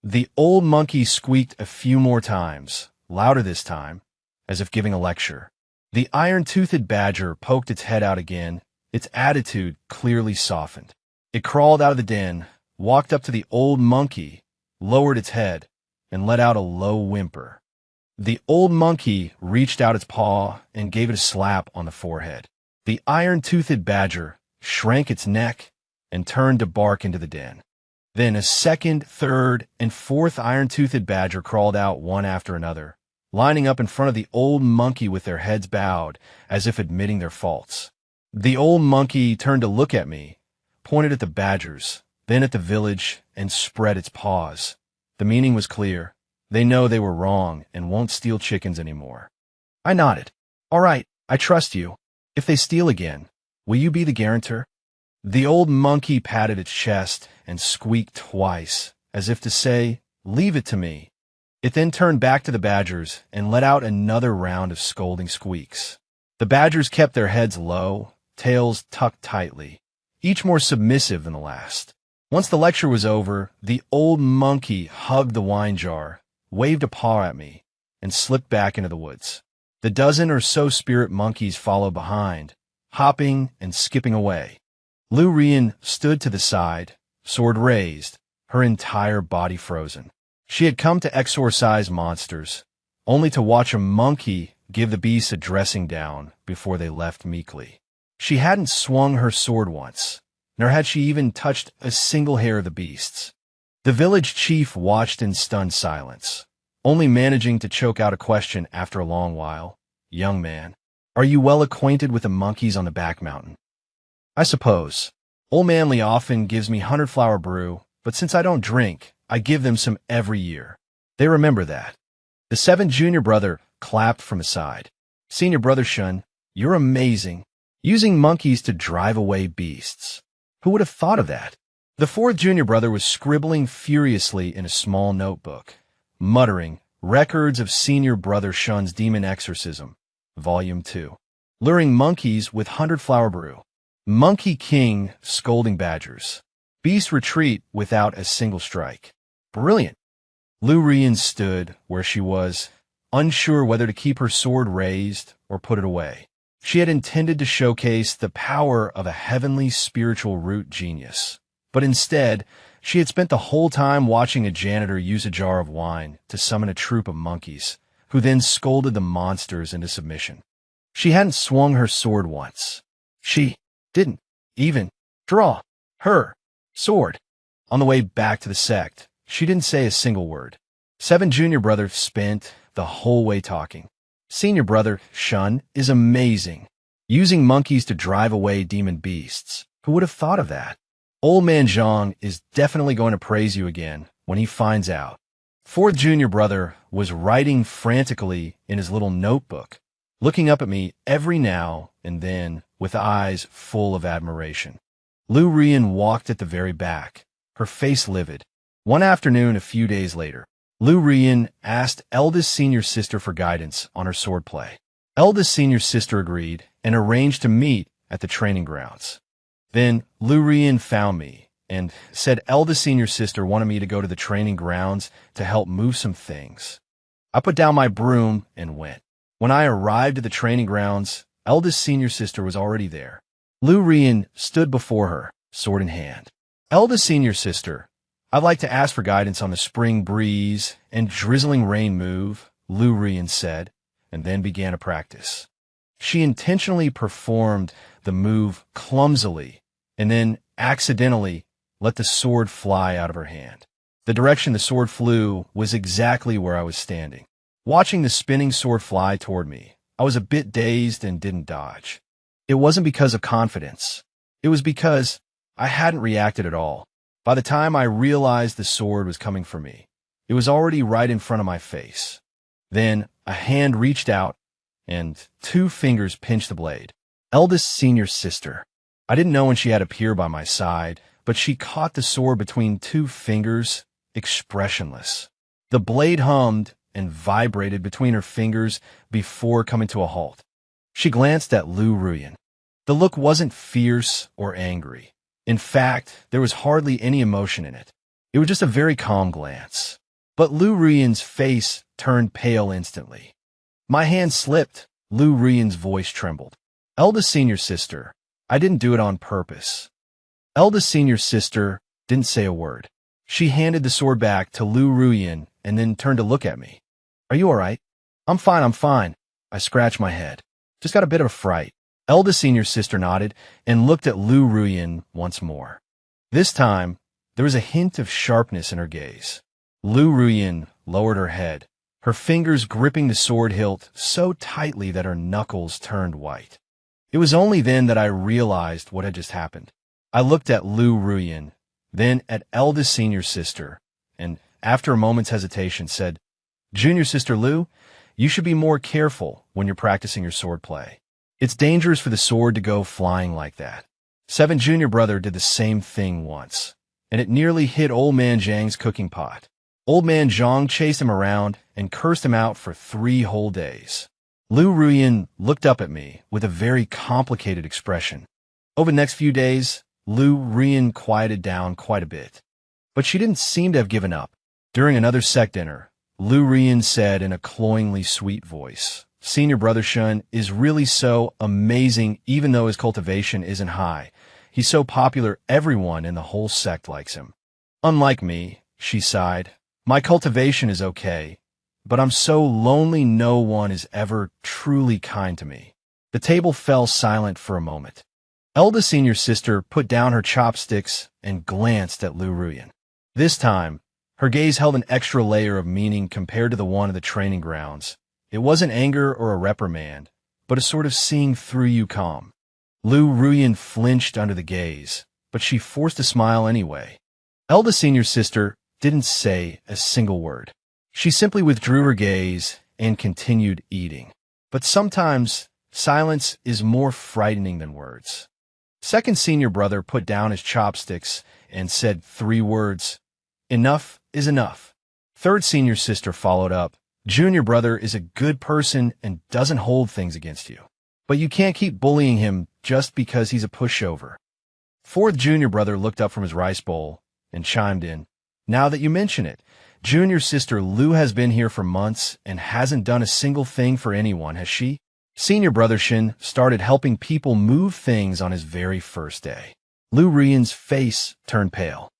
The old monkey squeaked a few more times, louder this time, as if giving a lecture. The iron-toothed badger poked its head out again, its attitude clearly softened. It crawled out of the den, walked up to the old monkey, lowered its head, and let out a low whimper. The old monkey reached out its paw and gave it a slap on the forehead. The iron-toothed badger shrank its neck and turned to bark into the den. Then a second, third, and fourth iron-toothed badger crawled out one after another, lining up in front of the old monkey with their heads bowed, as if admitting their faults. The old monkey turned to look at me, pointed at the badgers, then at the village, and spread its paws. The meaning was clear. They know they were wrong and won't steal chickens anymore. I nodded. All right, I trust you. If they steal again, will you be the guarantor? The old monkey patted its chest and squeaked twice, as if to say, leave it to me. It then turned back to the badgers and let out another round of scolding squeaks. The badgers kept their heads low, tails tucked tightly, each more submissive than the last. Once the lecture was over, the old monkey hugged the wine jar, waved a paw at me, and slipped back into the woods. The dozen or so spirit monkeys followed behind, hopping and skipping away. Lu Ruyin stood to the side, sword raised, her entire body frozen. She had come to exorcise monsters, only to watch a monkey give the beasts a dressing down before they left meekly. She hadn't swung her sword once, nor had she even touched a single hair of the beasts. The village chief watched in stunned silence, only managing to choke out a question after a long while. Young man, Are you well acquainted with the monkeys on the back mountain? I suppose. Old man Lee often gives me 100-flower brew, but since I don't drink, I give them some every year. They remember that. The 7th junior brother clapped from his side. Senior brother Shun, you're amazing. Using monkeys to drive away beasts. Who would have thought of that? The 4th junior brother was scribbling furiously in a small notebook, muttering, Records of Senior Brother Shun's Demon Exorcism, Volume 2. Luring monkeys with 100-flower brew. Monkey King scolding badgers. Beast retreat without a single strike. Brilliant. Lu Rian stood where she was, unsure whether to keep her sword raised or put it away. She had intended to showcase the power of a heavenly spiritual root genius. But instead, she had spent the whole time watching a janitor use a jar of wine to summon a troop of monkeys, who then scolded the monsters into submission. She hadn't swung her sword once. She didn't even draw her sword. On the way back to the sect, she didn't say a single word. 7 junior brother spent the whole way talking. Senior brother Shun is amazing, using monkeys to drive away demon beasts. Who would have thought of that? Old man Zhang is definitely going to praise you again when he finds out. 4th junior brother was writing frantically in his little notebook, looking up at me every now and then with eyes full of admiration. Lu Rian walked at the very back, her face livid. One afternoon a few days later, Lu Rian asked eldest senior sister for guidance on her swordplay. Eldest senior sister agreed and arranged to meet at the training grounds. Then Lu Rian found me and said eldest senior sister wanted me to go to the training grounds to help move some things. I put down my broom and went. When I arrived at the training grounds, eldest senior sister was already there. Lu Rian stood before her, sword in hand. Eldest senior sister, I'd like to ask for guidance on the spring breeze and drizzling rain move, Lu Rian said, and then began a practice. She intentionally performed the move clumsily and then accidentally let the sword fly out of her hand. The direction the sword flew was exactly where I was standing. Watching the spinning sword fly toward me, I was a bit dazed and didn't dodge. It wasn't because of confidence. It was because I hadn't reacted at all. By the time I realized the sword was coming for me, it was already right in front of my face. Then a hand reached out and 2 fingers pinched the blade. Eldest senior sister. I didn't know when she had appeared by my side, but she caught the sword between 2 fingers, expressionless. The blade hummed and vibrated between her fingers before coming to a halt. She glanced at Lu Rian. The look wasn't fierce or angry. In fact, there was hardly any emotion in it. It was just a very calm glance. But Lu Rian's face turned pale instantly. My hand slipped. Lu Rian's voice trembled. Eldest senior sister, I didn't do it on purpose. Eldest senior sister didn't say a word. She handed the sword back to Lu Rian and then turned to look at me. Are you all right? I'm fine. I scratched my head. Just got a bit of a fright. Eldest senior sister nodded and looked at Lu Rian once more. This time, there was a hint of sharpness in her gaze. Lu Rian lowered her head, her fingers gripping the sword hilt so tightly that her knuckles turned white. It was only then that I realized what had just happened. I looked at Lu Rian, then at eldest senior sister, and after a moment's hesitation said, Junior sister Lu, you should be more careful when you're practicing your swordplay. It's dangerous for the sword to go flying like that. 7 junior brother did the same thing once, and it nearly hit old man Zhang's cooking pot. Old man Zhang chased him around and cursed him out for 3 whole days. Lu Rian looked up at me with a very complicated expression. Over the next few days, Lu Rian quieted down quite a bit. But she didn't seem to have given up. During another sect dinner, Lu Rian said in a cloyingly sweet voice, Senior brother Shun is really so amazing even though his cultivation isn't high. He's so popular everyone in the whole sect likes him. Unlike me, she sighed, my cultivation is okay, but I'm so lonely no one is ever truly kind to me. The table fell silent for a moment. Eldest senior sister put down her chopsticks and glanced at Lu Rian. This time, her gaze held an extra layer of meaning compared to the one of the training grounds. It wasn't anger or a reprimand, but a sort of seeing through you calm. Lu Ruyan flinched under the gaze, but she forced a smile anyway. Elda Senior's sister didn't say a single word. She simply withdrew her gaze and continued eating. But sometimes silence is more frightening than words. Second senior brother put down his chopsticks and said 3 words, "Enough is enough." Third senior sister followed up, "Junior brother is a good person and doesn't hold things against you. But you can't keep bullying him just because he's a pushover." Fourth junior brother looked up from his rice bowl and chimed in, "Now that you mention it, junior sister Lu has been here for months and hasn't done a single thing for anyone, has she?" Senior brother Shin started helping people move things on his very first day. Lu Ruyan's face turned pale.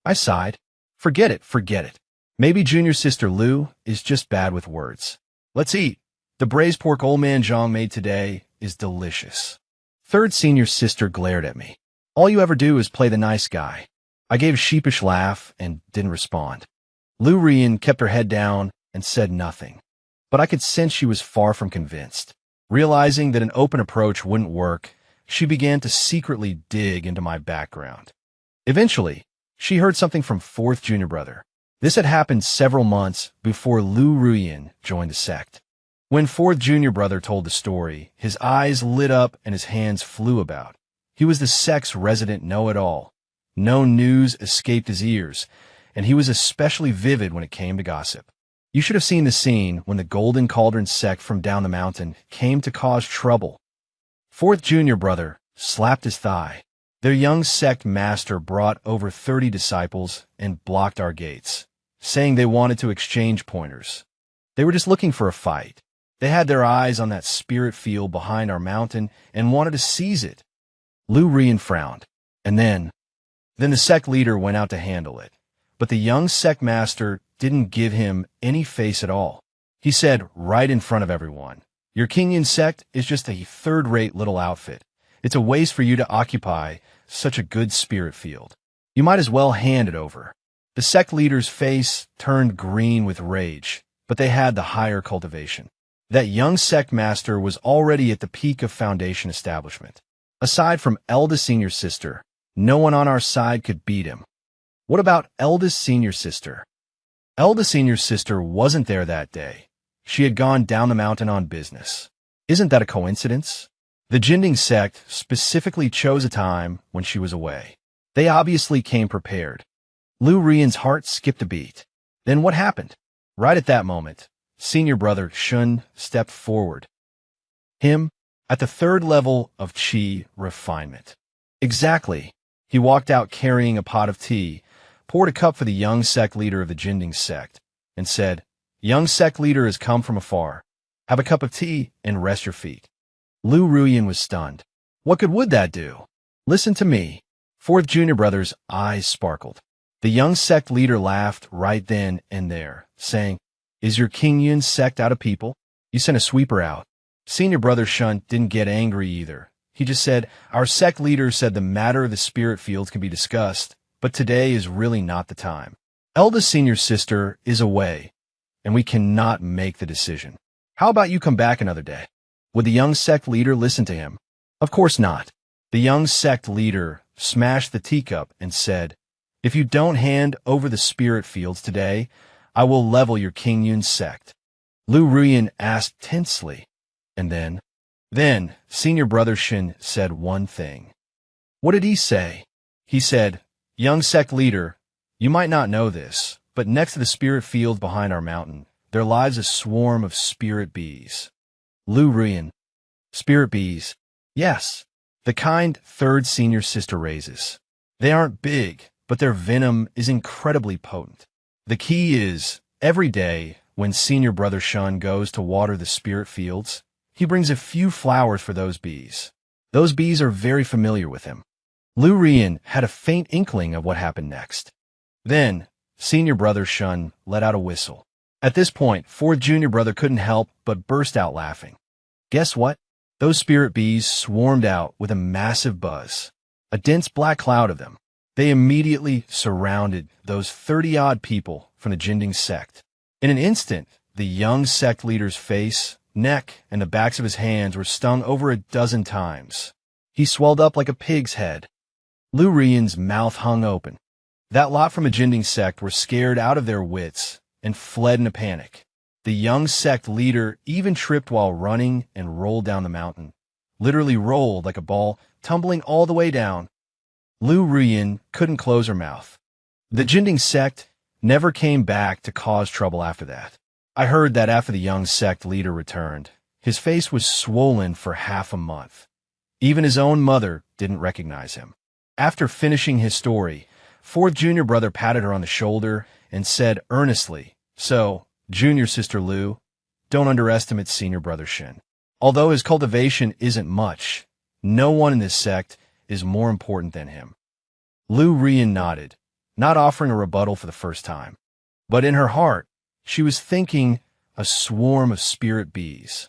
I sighed. Forget it, forget it. Maybe junior sister Lu is just bad with words. Let's eat. The braised pork old man Zhang made today is delicious. Third senior sister glared at me. All you ever do is play the nice guy. I gave a sheepish laugh and didn't respond. Lu Ruyan kept her head down and said nothing. But I could sense she was far from convinced. Realizing that an open approach wouldn't work, she began to secretly dig into my background. Eventually, she heard something from fourth junior brother. This had happened several months before Lu Ruyan joined the sect. When fourth junior brother told the story, his eyes lit up and his hands flew about. He was the sect's resident know-it-all. No news escaped his ears, and he was especially vivid when it came to gossip. You should have seen the scene when the Golden Cauldron sect from down the mountain came to cause trouble. Fourth junior brother slapped his thigh. Their young sect master brought over 30 disciples and blocked our gates, saying they wanted to exchange pointers. They were just looking for a fight. They had their eyes on that spirit field behind our mountain and wanted to seize it. Lu Ruyan frowned, and then the sect leader went out to handle it. But the young sect master didn't give him any face at all. He said right in front of everyone, "Your Kingyun sect is just a third-rate little outfit. It's a waste for you to occupy such a good spirit field. You might as well hand it over." The sect leader's face turned green with rage, but they had the higher cultivation. That young sect master was already at the peak of foundation establishment. Aside from eldest senior sister, no one on our side could beat him. What about eldest senior sister? Eldest senior sister wasn't there that day. She had gone down the mountain on business. Isn't that a coincidence? The Jinding sect specifically chose a time when she was away. They obviously came prepared. Lu Ruyan's heart skipped a beat. Then what happened? Right at that moment, senior brother Shun stepped forward. Him, at the 3rd level of Qi refinement. Exactly. He walked out carrying a pot of tea, poured a cup for the young sect leader of the Jinding sect, and said, "Young sect leader has come from afar. Have a cup of tea and rest your feet." Lu Ruyan was stunned. What good would that do? Listen to me. Fourth junior brother's eyes sparkled. The young sect leader laughed right then and there, saying, "Is your Kingyun sect out of people? You sent a sweeper out." Senior brother Shun didn't get angry either. He just said, "Our sect leader said the matter of the spirit fields can be discussed, but today is really not the time. Eldest senior sister is away, and we cannot make the decision. How about you come back another day?" Would the young sect leader listen to him? Of course not. The young sect leader smashed the teacup and said, "If you don't hand over the spirit fields today, I will level your Kingyun sect." Lu Ruyan asked tensely. And then senior brother Shin said one thing. What did he say? He said, "Young sect leader, you might not know this, but next to the spirit field behind our mountain, there lies a swarm of spirit bees." Lu Ruyan. Spirit bees. Yes, the kind third senior sister raises. They aren't big, but their venom is incredibly potent. The key is, every day, when senior brother Shun goes to water the spirit fields, he brings a few flowers for those bees. Those bees are very familiar with him. Lu Ruyan had a faint inkling of what happened next. Then, senior brother Shun let out a whistle. At this point, fourth junior brother couldn't help but burst out laughing. Guess what? Those spirit bees swarmed out with a massive buzz, a dense black cloud of them. They immediately surrounded those 30-odd people from the Jinding sect. In an instant, the young sect leader's face neck, and the backs of his hands were stung over a dozen times. He swelled up like a pig's head. Lu Rian's mouth hung open. That lot from a Jinding sect were scared out of their wits and fled in a panic. The young sect leader even tripped while running and rolled down the mountain. Literally rolled like a ball, tumbling all the way down. Lu Rian couldn't close her mouth. The Jinding sect never came back to cause trouble after that. I heard that after the young sect leader returned, his face was swollen for half a month. Even his own mother didn't recognize him. After finishing his story, fourth junior brother patted her on the shoulder and said earnestly, "So, junior sister Lu, don't underestimate senior brother Shin. Although his cultivation isn't much, no one in this sect is more important than him." Lu Rian nodded, not offering a rebuttal for the first time. But in her heart, she was thinking a swarm of spirit bees.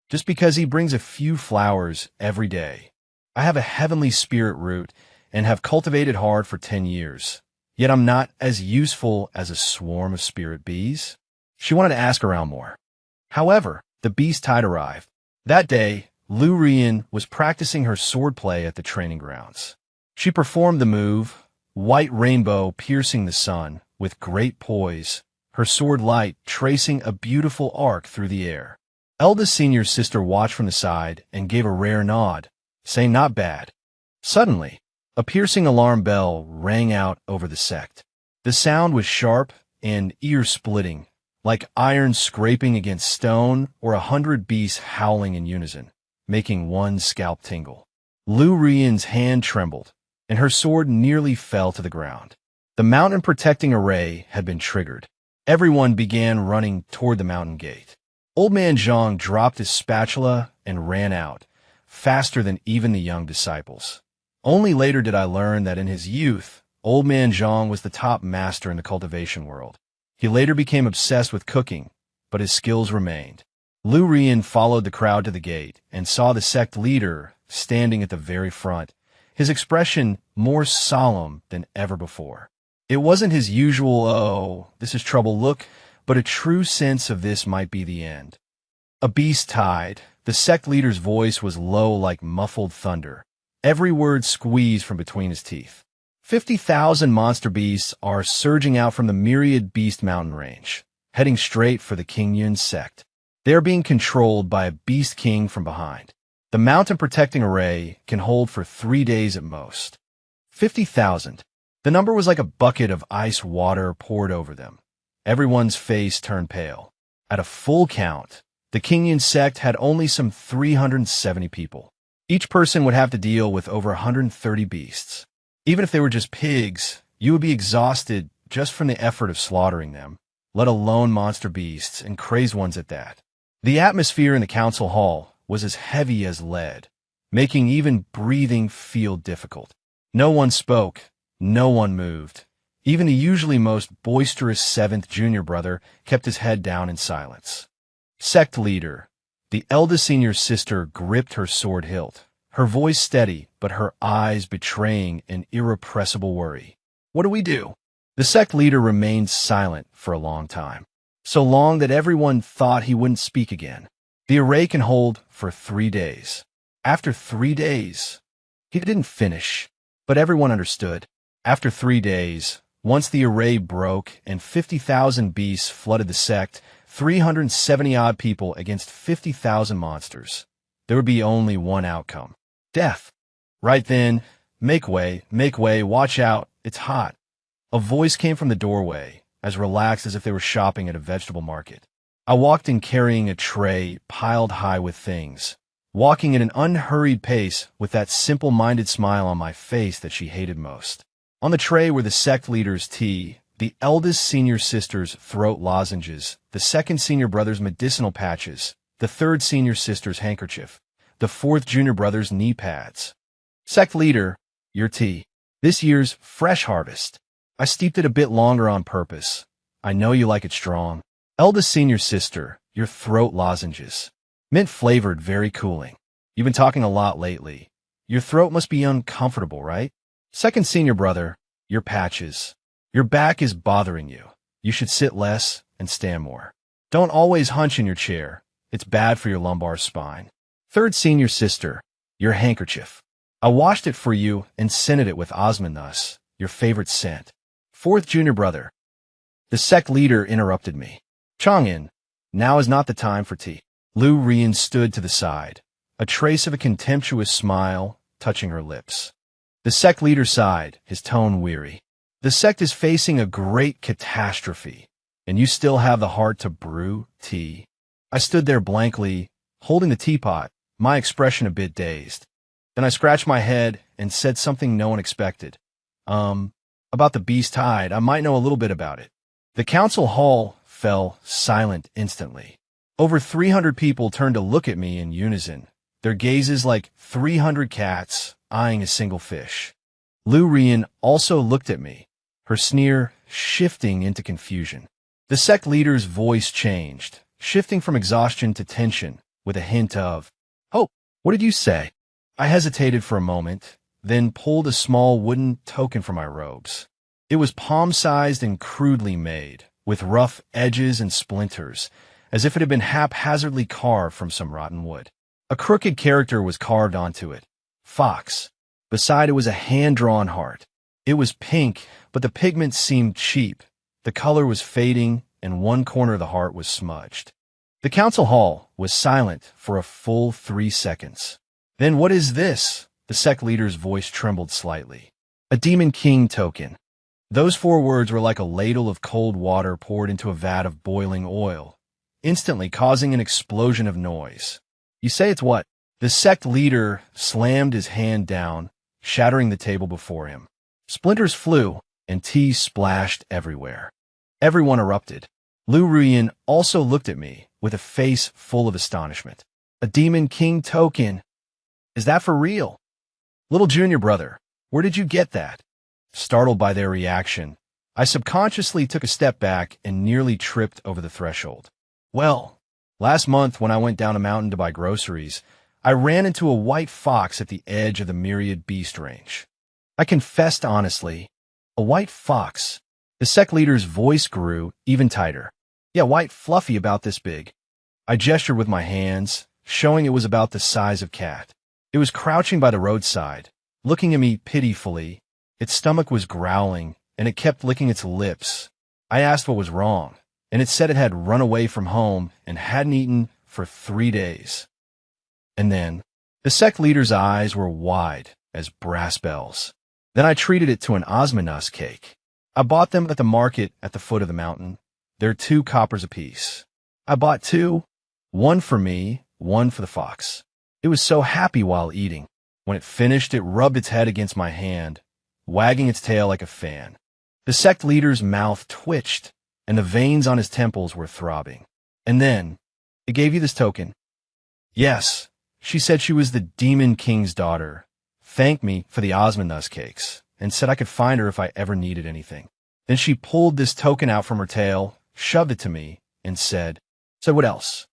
Just because he brings a few flowers every day. I have a heavenly spirit root and have cultivated hard for 10 years. Yet I'm not as useful as a swarm of spirit bees. She wanted to ask around more. However, the beast tide arrived. That day, Lu Rian was practicing her swordplay at the training grounds. She performed the move, white rainbow piercing the sun, with great poise, her sword light tracing a beautiful arc through the air. Eldest senior sister watched from the side and gave a rare nod, saying not bad. Suddenly, a piercing alarm bell rang out over the sect. The sound was sharp and ear-splitting, like iron scraping against stone or 100 beasts howling in unison, making one scalp tingle. Lu Rian's hand trembled, and her sword nearly fell to the ground. The mountain protecting array had been triggered. Everyone began running toward the mountain gate. Old Man Zhang dropped his spatula and ran out, faster than even the young disciples. Only later did I learn that in his youth, Old Man Zhang was the top master in the cultivation world. He later became obsessed with cooking, but his skills remained. Lu Rian followed the crowd to the gate and saw the sect leader standing at the very front, his expression more solemn than ever before. It wasn't his usual, "Oh, this is trouble" look, but a true sense of this might be the end. A beast tide. The sect leader's voice was low like muffled thunder, every word squeezed from between his teeth. 50,000 monster beasts are surging out from the myriad beast mountain range, heading straight for the Qingyun sect. They are being controlled by a beast king from behind. The mountain protecting array can hold for 3 days at most. 50,000. The number was like a bucket of ice water poured over them. Everyone's face turned pale. At a full count, the Qingyun sect had only some 370 people. Each person would have to deal with over 130 beasts. Even if they were just pigs, you would be exhausted just from the effort of slaughtering them, let alone monster beasts, and crazed ones at that. The atmosphere in the council hall was as heavy as lead, making even breathing feel difficult. No one spoke, no one moved. Even the usually most boisterous seventh junior brother kept his head down in silence. Sect leader. The eldest senior sister gripped her sword hilt, her voice steady, but her eyes betraying an irrepressible worry. "What do we do?" The sect leader remained silent for a long time, so long that everyone thought he wouldn't speak again. The array can hold for 3 days. After 3 days, he didn't finish, but everyone understood. After 3 days, once the array broke and 50,000 beasts flooded the sect, 370-odd people against 50,000 monsters, there would be only one outcome: death. Right then, make way, watch out, it's hot." A voice came from the doorway, as relaxed as if they were shopping at a vegetable market. I walked in carrying a tray piled high with things, walking at an unhurried pace with that simple-minded smile on my face that she hated most. On the tray were the sect leader's tea, the eldest senior sister's throat lozenges, the second senior brother's medicinal patches, the third senior sister's handkerchief, the fourth junior brother's knee pads. "Sect leader, your tea. This year's fresh harvest. I steeped it a bit longer on purpose. I know you like it strong." "Eldest senior sister, your throat lozenges. Mint-flavored, very cooling. You've been talking a lot lately. Your throat must be uncomfortable, right?" "Second senior brother, your patches. Your back is bothering you. You should sit less and stand more. Don't always hunch in your chair. It's bad for your lumbar spine. Third senior sister, your handkerchief. I washed it for you and scented it with osmanthus, your favorite scent. Fourth junior brother. The sect leader interrupted me. Chang'in, now is not the time for tea. Lu Rian stood to the side, a trace of a contemptuous smile touching her lips. The sect leader sighed, his tone weary. The sect is facing a great catastrophe, and you still have the heart to brew tea. I stood there blankly, holding the teapot, my expression a bit dazed. Then I scratched my head and said something no one expected. About the beast tide, I might know a little bit about it. The council hall fell silent instantly. Over 300 people turned to look at me in unison, their gazes like 300 cats eyeing a single fish. Lu Rian also looked at me, her sneer shifting into confusion. The sect leader's voice changed, shifting from exhaustion to tension, with a hint of, "Oh, what did you say?" I hesitated for a moment, then pulled a small wooden token from my robes. It was palm-sized and crudely made, with rough edges and splinters, as if it had been haphazardly carved from some rotten wood. A crooked character was carved onto it. Fox. Beside it was a hand-drawn heart. It was pink, but the pigment seemed cheap. The color was fading, and one corner of the heart was smudged. The council hall was silent for a full 3 seconds. Then what is this? The sect leader's voice trembled slightly. A Demon King token. Those 4 words were like a ladle of cold water poured into a vat of boiling oil, instantly causing an explosion of noise. You say it's what? The sect leader slammed his hand down, shattering the table before him. Splinters flew, and tea splashed everywhere. Everyone erupted. Lu Rian also looked at me, with a face full of astonishment. A Demon King token? Is that for real? Little junior brother, where did you get that? Startled by their reaction, I subconsciously took a step back and nearly tripped over the threshold. Well, last month when I went down a mountain to buy groceries, I ran into a white fox at the edge of the myriad beast range. I confessed honestly, a white fox. The sect leader's voice grew even tighter. Yeah, white fluffy about this big. I gestured with my hands, showing it was about the size of cat. It was crouching by the roadside, looking at me pitifully. Its stomach was growling, and it kept licking its lips. I asked what was wrong, and it said it had run away from home and hadn't eaten for 3 days. And then, the sect leader's eyes were wide as brass bells. Then I treated it to an osmanthus cake. I bought them at the market at the foot of the mountain. They're 2 coppers apiece. I bought 2, 1 for me, 1 for the fox. It was so happy while eating. When it finished, it rubbed its head against my hand, wagging its tail like a fan. The sect leader's mouth twitched, and the veins on his temples were throbbing. And then, it gave you this token. Yes, she said she was the Demon King's daughter, thanked me for the osmanthus cakes, and said I could find her if I ever needed anything. Then she pulled this token out from her tail, shoved it to me, and said, "So what else?"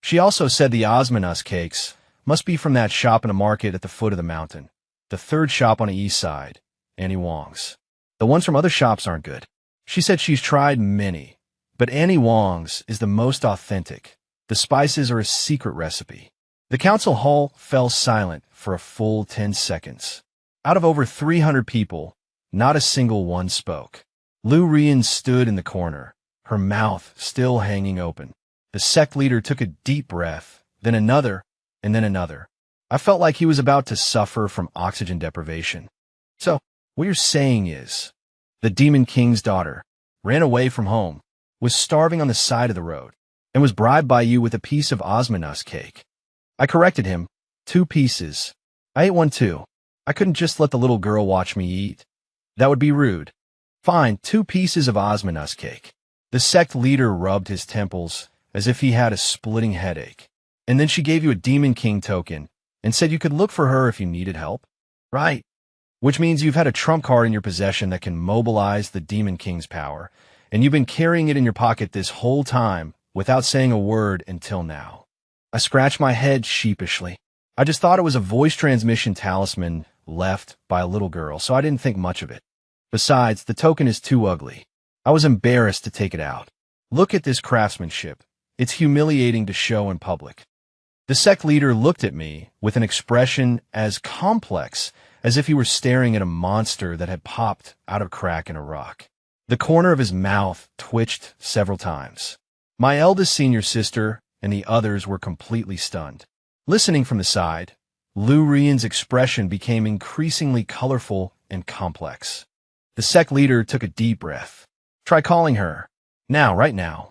She also said the osmanthus cakes must be from that shop in the market at the foot of the mountain, the 3rd shop on the east side, Annie Wong's. The ones from other shops aren't good. She said she's tried many, but Annie Wong's is the most authentic. The spices are a secret recipe. The council hall fell silent for a full 10 seconds. Out of over 300 people, not a single one spoke. Lu Rian stood in the corner, her mouth still hanging open. The sect leader took a deep breath, then another, and then another. I felt like he was about to suffer from oxygen deprivation. So, what you're saying is, the Demon King's daughter ran away from home, was starving on the side of the road, and was bribed by you with a piece of osmanthus cake. I corrected him. 2 pieces. I ate 1 too. I couldn't just let the little girl watch me eat. That would be rude. Fine, 2 pieces of osmanthus cake. The sect leader rubbed his temples as if he had a splitting headache. And then she gave you a Demon King token and said you could look for her if you needed help. Right. Which means you've had a trump card in your possession that can mobilize the Demon King's power, and you've been carrying it in your pocket this whole time without saying a word until now. I scratched my head sheepishly. I just thought it was a voice transmission talisman left by a little girl, so I didn't think much of it. Besides, the token is too ugly. I was embarrassed to take it out. Look at this craftsmanship. It's humiliating to show in public. The sect leader looked at me with an expression as complex as if he were staring at a monster that had popped out of a crack in a rock. The corner of his mouth twitched several times. My eldest senior sister and the others were completely stunned. Listening from the side, Lu Rian's expression became increasingly colorful and complex. The sect leader took a deep breath. Try calling her. Now, right now.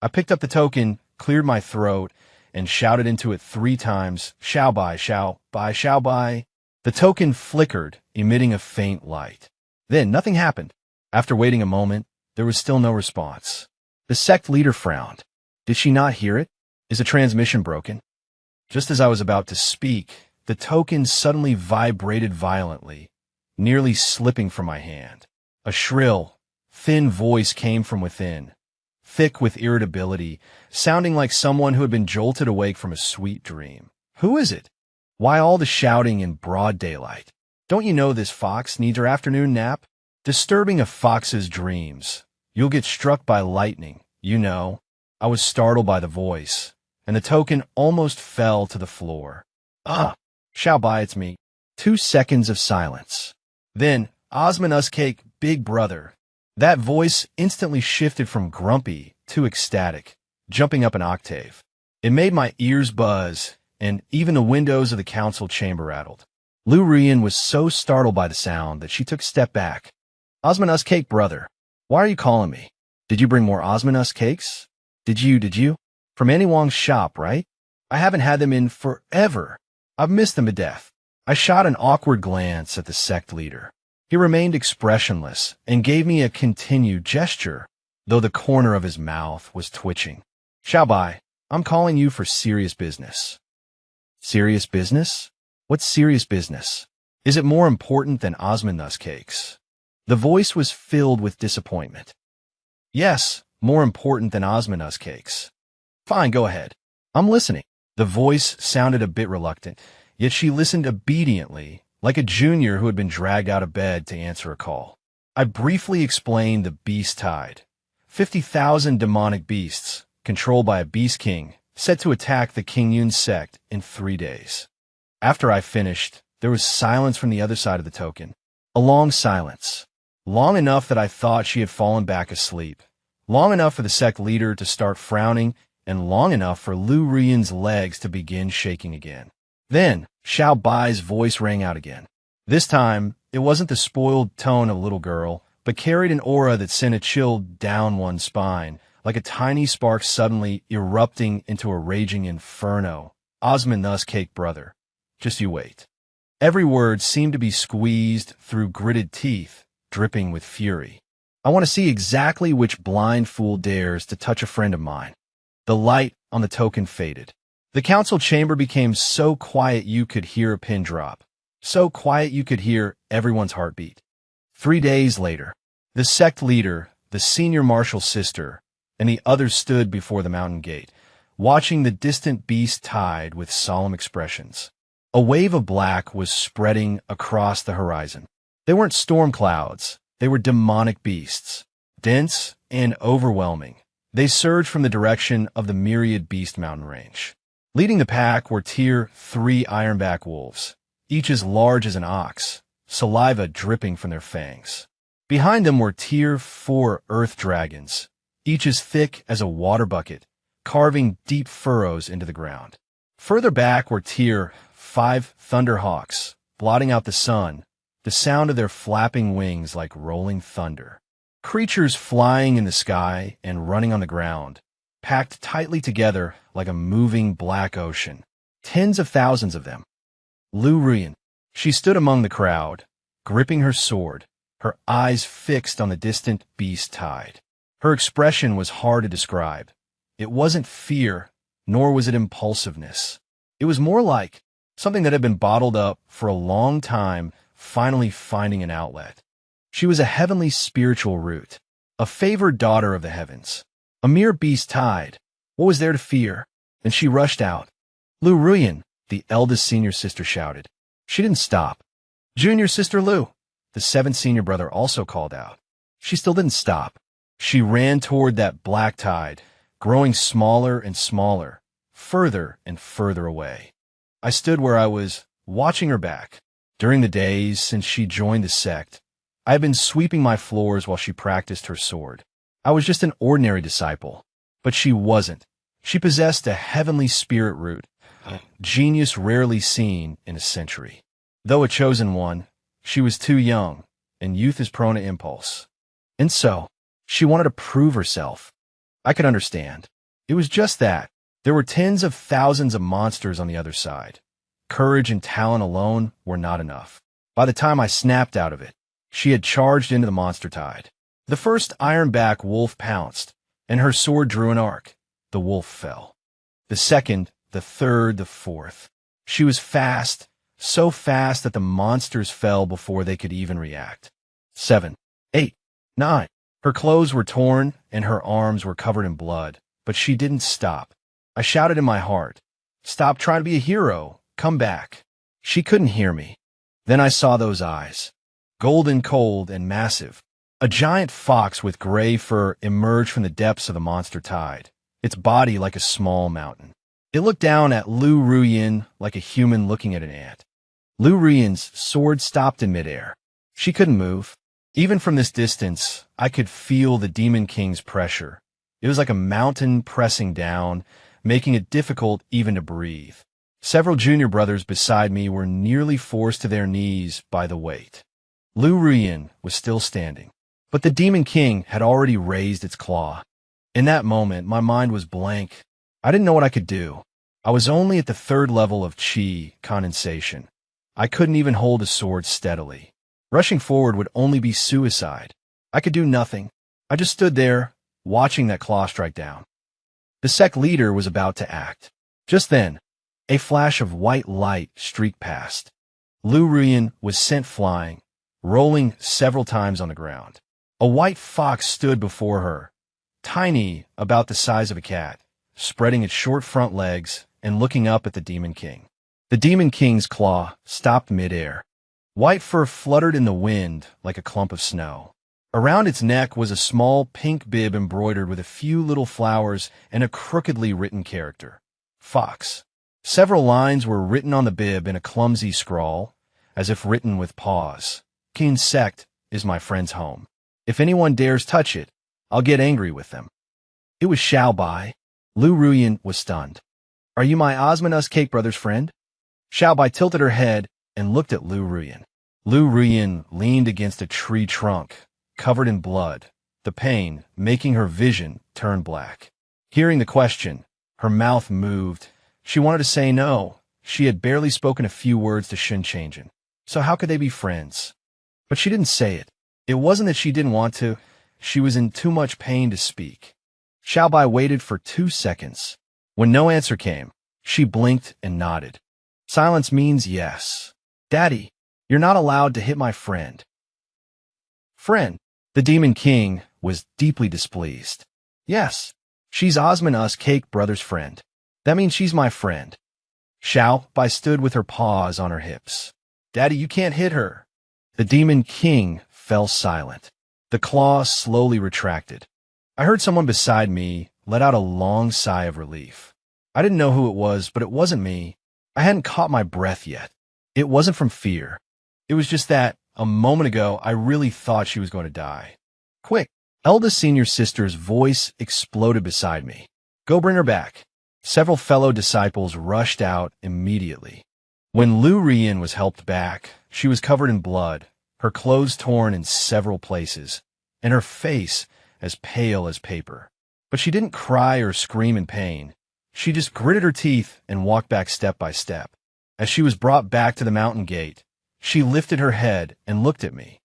I picked up the token, cleared my throat, and shouted into it 3 times, Xiao bai, Xiao bai, Xiao bai. The token flickered, emitting a faint light. Then nothing happened. After waiting a moment, there was still no response. The sect leader frowned. Did she not hear it? Is the transmission broken? Just as I was about to speak, the token suddenly vibrated violently, nearly slipping from my hand. A shrill, thin voice came from within, thick with irritability, sounding like someone who had been jolted awake from a sweet dream. Who is it? Why all the shouting in broad daylight? Don't you know this fox needs her afternoon nap? Disturbing a fox's dreams. You'll get struck by lightning, you know. I was startled by the voice, and the token almost fell to the floor. Xiao bai, it's me. 2 seconds of silence. Then, Osman Cake, big brother. That voice instantly shifted from grumpy to ecstatic, jumping up an octave. It made my ears buzz, and even the windows of the council chamber rattled. Lu Rian was so startled by the sound that she took a step back. Osman Cake, brother. Why are you calling me? Did you bring more Osman cakes? Did you? From Annie Wong's shop, right? I haven't had them in forever. I've missed them to death. I shot an awkward glance at the sect leader. He remained expressionless and gave me a continued gesture, though the corner of his mouth was twitching. Xiao bai, I'm calling you for serious business. Serious business? What's serious business? Is it more important than Osman cakes? The voice was filled with disappointment. Yes, more important than Osman cakes. Fine, go ahead. I'm listening. The voice sounded a bit reluctant, yet she listened obediently, like a junior who had been dragged out of bed to answer a call. I briefly explained the beast tide. 50,000 demonic beasts, controlled by a beast king, set to attack the King Yun sect in 3 days. After I finished, there was silence from the other side of the token. A long silence. Long enough that I thought she had fallen back asleep. Long enough for the sect leader to start frowning, and long enough for Lu Rian's legs to begin shaking again. Then, Xiao Bai's voice rang out again. This time, it wasn't the spoiled tone of a little girl, but carried an aura that sent a chill down one's spine, like a tiny spark suddenly erupting into a raging inferno. Osman Cake, brother. Just you wait. Every word seemed to be squeezed through gritted teeth, dripping with fury. I want to see exactly which blind fool dares to touch a friend of mine. The light on the token faded. The council chamber became so quiet you could hear a pin drop. So quiet you could hear everyone's heartbeat. 3 days later, the sect leader, the senior marshal's sister, and the others stood before the mountain gate, watching the distant beast tide with solemn expressions. A wave of black was spreading across the horizon. They weren't storm clouds. They were demonic beasts, dense and overwhelming. They surged from the direction of the myriad beast mountain range. Leading the pack were Tier 3 ironback wolves, each as large as an ox, saliva dripping from their fangs. Behind them were Tier 4 earth dragons, each as thick as a water bucket, carving deep furrows into the ground. Further back were Tier 5 thunderhawks, blotting out the sun, the sound of their flapping wings like rolling thunder. Creatures flying in the sky and running on the ground, packed tightly together like a moving black ocean. Tens of thousands of them. Lu Rian. She stood among the crowd, gripping her sword, her eyes fixed on the distant beast tide. Her expression was hard to describe. It wasn't fear, nor was it impulsiveness. It was more like something that had been bottled up for a long time, finally finding an outlet. She was a heavenly spiritual root, a favored daughter of the heavens. A mere beast tide. What was there to fear? And she rushed out. Lu Rian, the eldest senior sister shouted. She didn't stop. Junior sister Lu, the 7th senior brother also called out. She still didn't stop. She ran toward that black tide, growing smaller and smaller, further and further away. I stood where I was, watching her back. During the days since she joined the sect, I had been sweeping my floors while she practiced her sword. I was just an ordinary disciple, but she wasn't. She possessed a heavenly spirit root, a genius rarely seen in a century. Though a chosen one, she was too young, and youth is prone to impulse. And so, she wanted to prove herself. I could understand. It was just that. There were tens of thousands of monsters on the other side. Courage and talent alone were not enough. By the time I snapped out of it, she had charged into the monster tide. The first ironback wolf pounced, and her sword drew an arc. The wolf fell. The second, the third, the fourth. She was fast, so fast that the monsters fell before they could even react. 7, 8, 9. Her clothes were torn, and her arms were covered in blood, but she didn't stop. I shouted in my heart, "Stop trying to be a hero. Come back." She couldn't hear me. Then I saw those eyes. Golden cold and massive. A giant fox with gray fur emerged from the depths of the monster tide, its body like a small mountain. It looked down at Lu Ruyin like a human looking at an ant. Lu Ruyin's sword stopped in midair. She couldn't move. Even from this distance, I could feel the Demon King's pressure. It was like a mountain pressing down, making it difficult even to breathe. Several junior brothers beside me were nearly forced to their knees by the weight. Lu Ruyin was still standing, but the Demon King had already raised its claw. In that moment, my mind was blank. I didn't know what I could do. I was only at the third level of chi condensation. I couldn't even hold a sword steadily. Rushing forward would only be suicide. I could do nothing. I just stood there, watching that claw strike down. The sect leader was about to act. Just then, a flash of white light streaked past. Lu Ruyin was sent flying, rolling several times on the ground. A white fox stood before her, tiny, about the size of a cat, spreading its short front legs and looking up at the Demon King. The Demon King's claw stopped midair. White fur fluttered in the wind like a clump of snow. Around its neck was a small pink bib embroidered with a few little flowers and a crookedly written character. Fox. Several lines were written on the bib in a clumsy scrawl, as if written with paws. King's sect is my friend's home. If anyone dares touch it, I'll get angry with them. It was Xiao Bai. Lu Ruyin was stunned. Are you my Osmanus Cake Brothers friend? Xiao Bai tilted her head and looked at Lu Ruyin. Lu Ruyin leaned against a tree trunk, covered in blood, the pain making her vision turn black. Hearing the question, her mouth moved. She wanted to say no. She had barely spoken a few words to Shin Changjin. So how could they be friends? But she didn't say it. It wasn't that she didn't want to. She was in too much pain to speak. Xiao Bai waited for 2 seconds. When no answer came, she blinked and nodded. Silence means yes. Daddy, you're not allowed to hit my friend. Friend? The Demon King was deeply displeased. Yes, she's Osmanus Cake Brothers' friend. That means she's my friend. Xiao Bai stood with her paws on her hips. Daddy, you can't hit her. The Demon King fell silent. The claw slowly retracted. I heard someone beside me let out a long sigh of relief. I didn't know who it was, but it wasn't me. I hadn't caught my breath yet. It wasn't from fear. It was just that, a moment ago, I really thought she was going to die. Quick! Eldest senior sister's voice exploded beside me. Go bring her back. Several fellow disciples rushed out immediately. When Lu Ruyin was helped back, she was covered in blood, her clothes torn in several places, and her face as pale as paper. But she didn't cry or scream in pain. She just gritted her teeth and walked back step by step. As she was brought back to the mountain gate, she lifted her head and looked at me.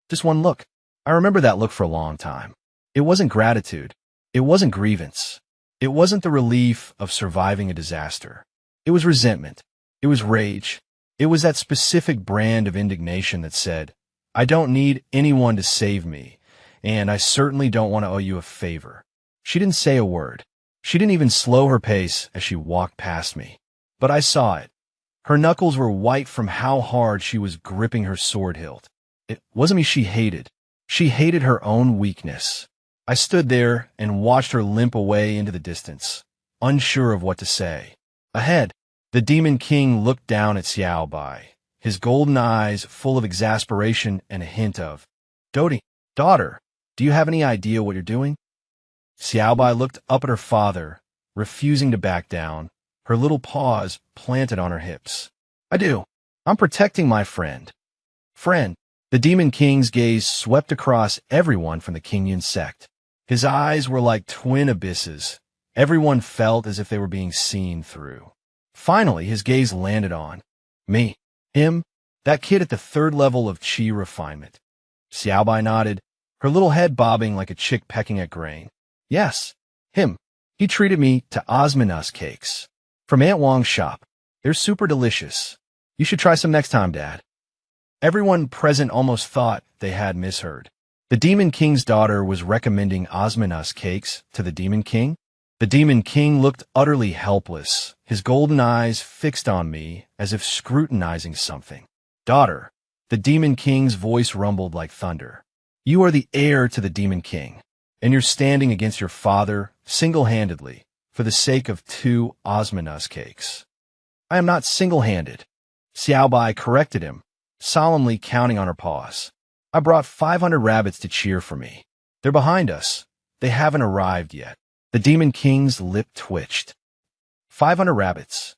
Just one look. I remember that look for a long time. It wasn't gratitude. It wasn't grievance. It wasn't the relief of surviving a disaster. It was resentment. It was rage. It was that specific brand of indignation that said, I don't need anyone to save me, and I certainly don't want to owe you a favor. She didn't say a word. She didn't even slow her pace as she walked past me. But I saw it. Her knuckles were white from how hard she was gripping her sword hilt. It wasn't me she hated. She hated her own weakness. I stood there and watched her limp away into the distance, unsure of what to say. Ahead, the Demon King looked down at Xiao Bai, his golden eyes full of exasperation and a hint of, "Doty, daughter, do you have any idea what you're doing?" Xiao Bai looked up at her father, refusing to back down, her little paws planted on her hips. "I do. I'm protecting my friend." Friend. The Demon King's gaze swept across everyone from the Kingyun sect. His eyes were like twin abysses. Everyone felt as if they were being seen through. Finally, his gaze landed on me, him, that kid at the third level of chi refinement. Xiaobai nodded, her little head bobbing like a chick pecking at grain. Yes, him. He treated me to Osmanus cakes. From Aunt Wong's shop. They're super delicious. You should try some next time, Dad. Everyone present almost thought they had misheard. The Demon King's daughter was recommending Osmanus cakes to the Demon King. The Demon King looked utterly helpless, his golden eyes fixed on me as if scrutinizing something. Daughter, the Demon King's voice rumbled like thunder. You are the heir to the Demon King, and you're standing against your father single-handedly for the sake of 2 Osmanus cakes. I am not single-handed. Xiaobai corrected him, solemnly counting on her paws. I brought 500 rabbits to cheer for me. They're behind us. They haven't arrived yet. The Demon King's lip twitched. 500 rabbits.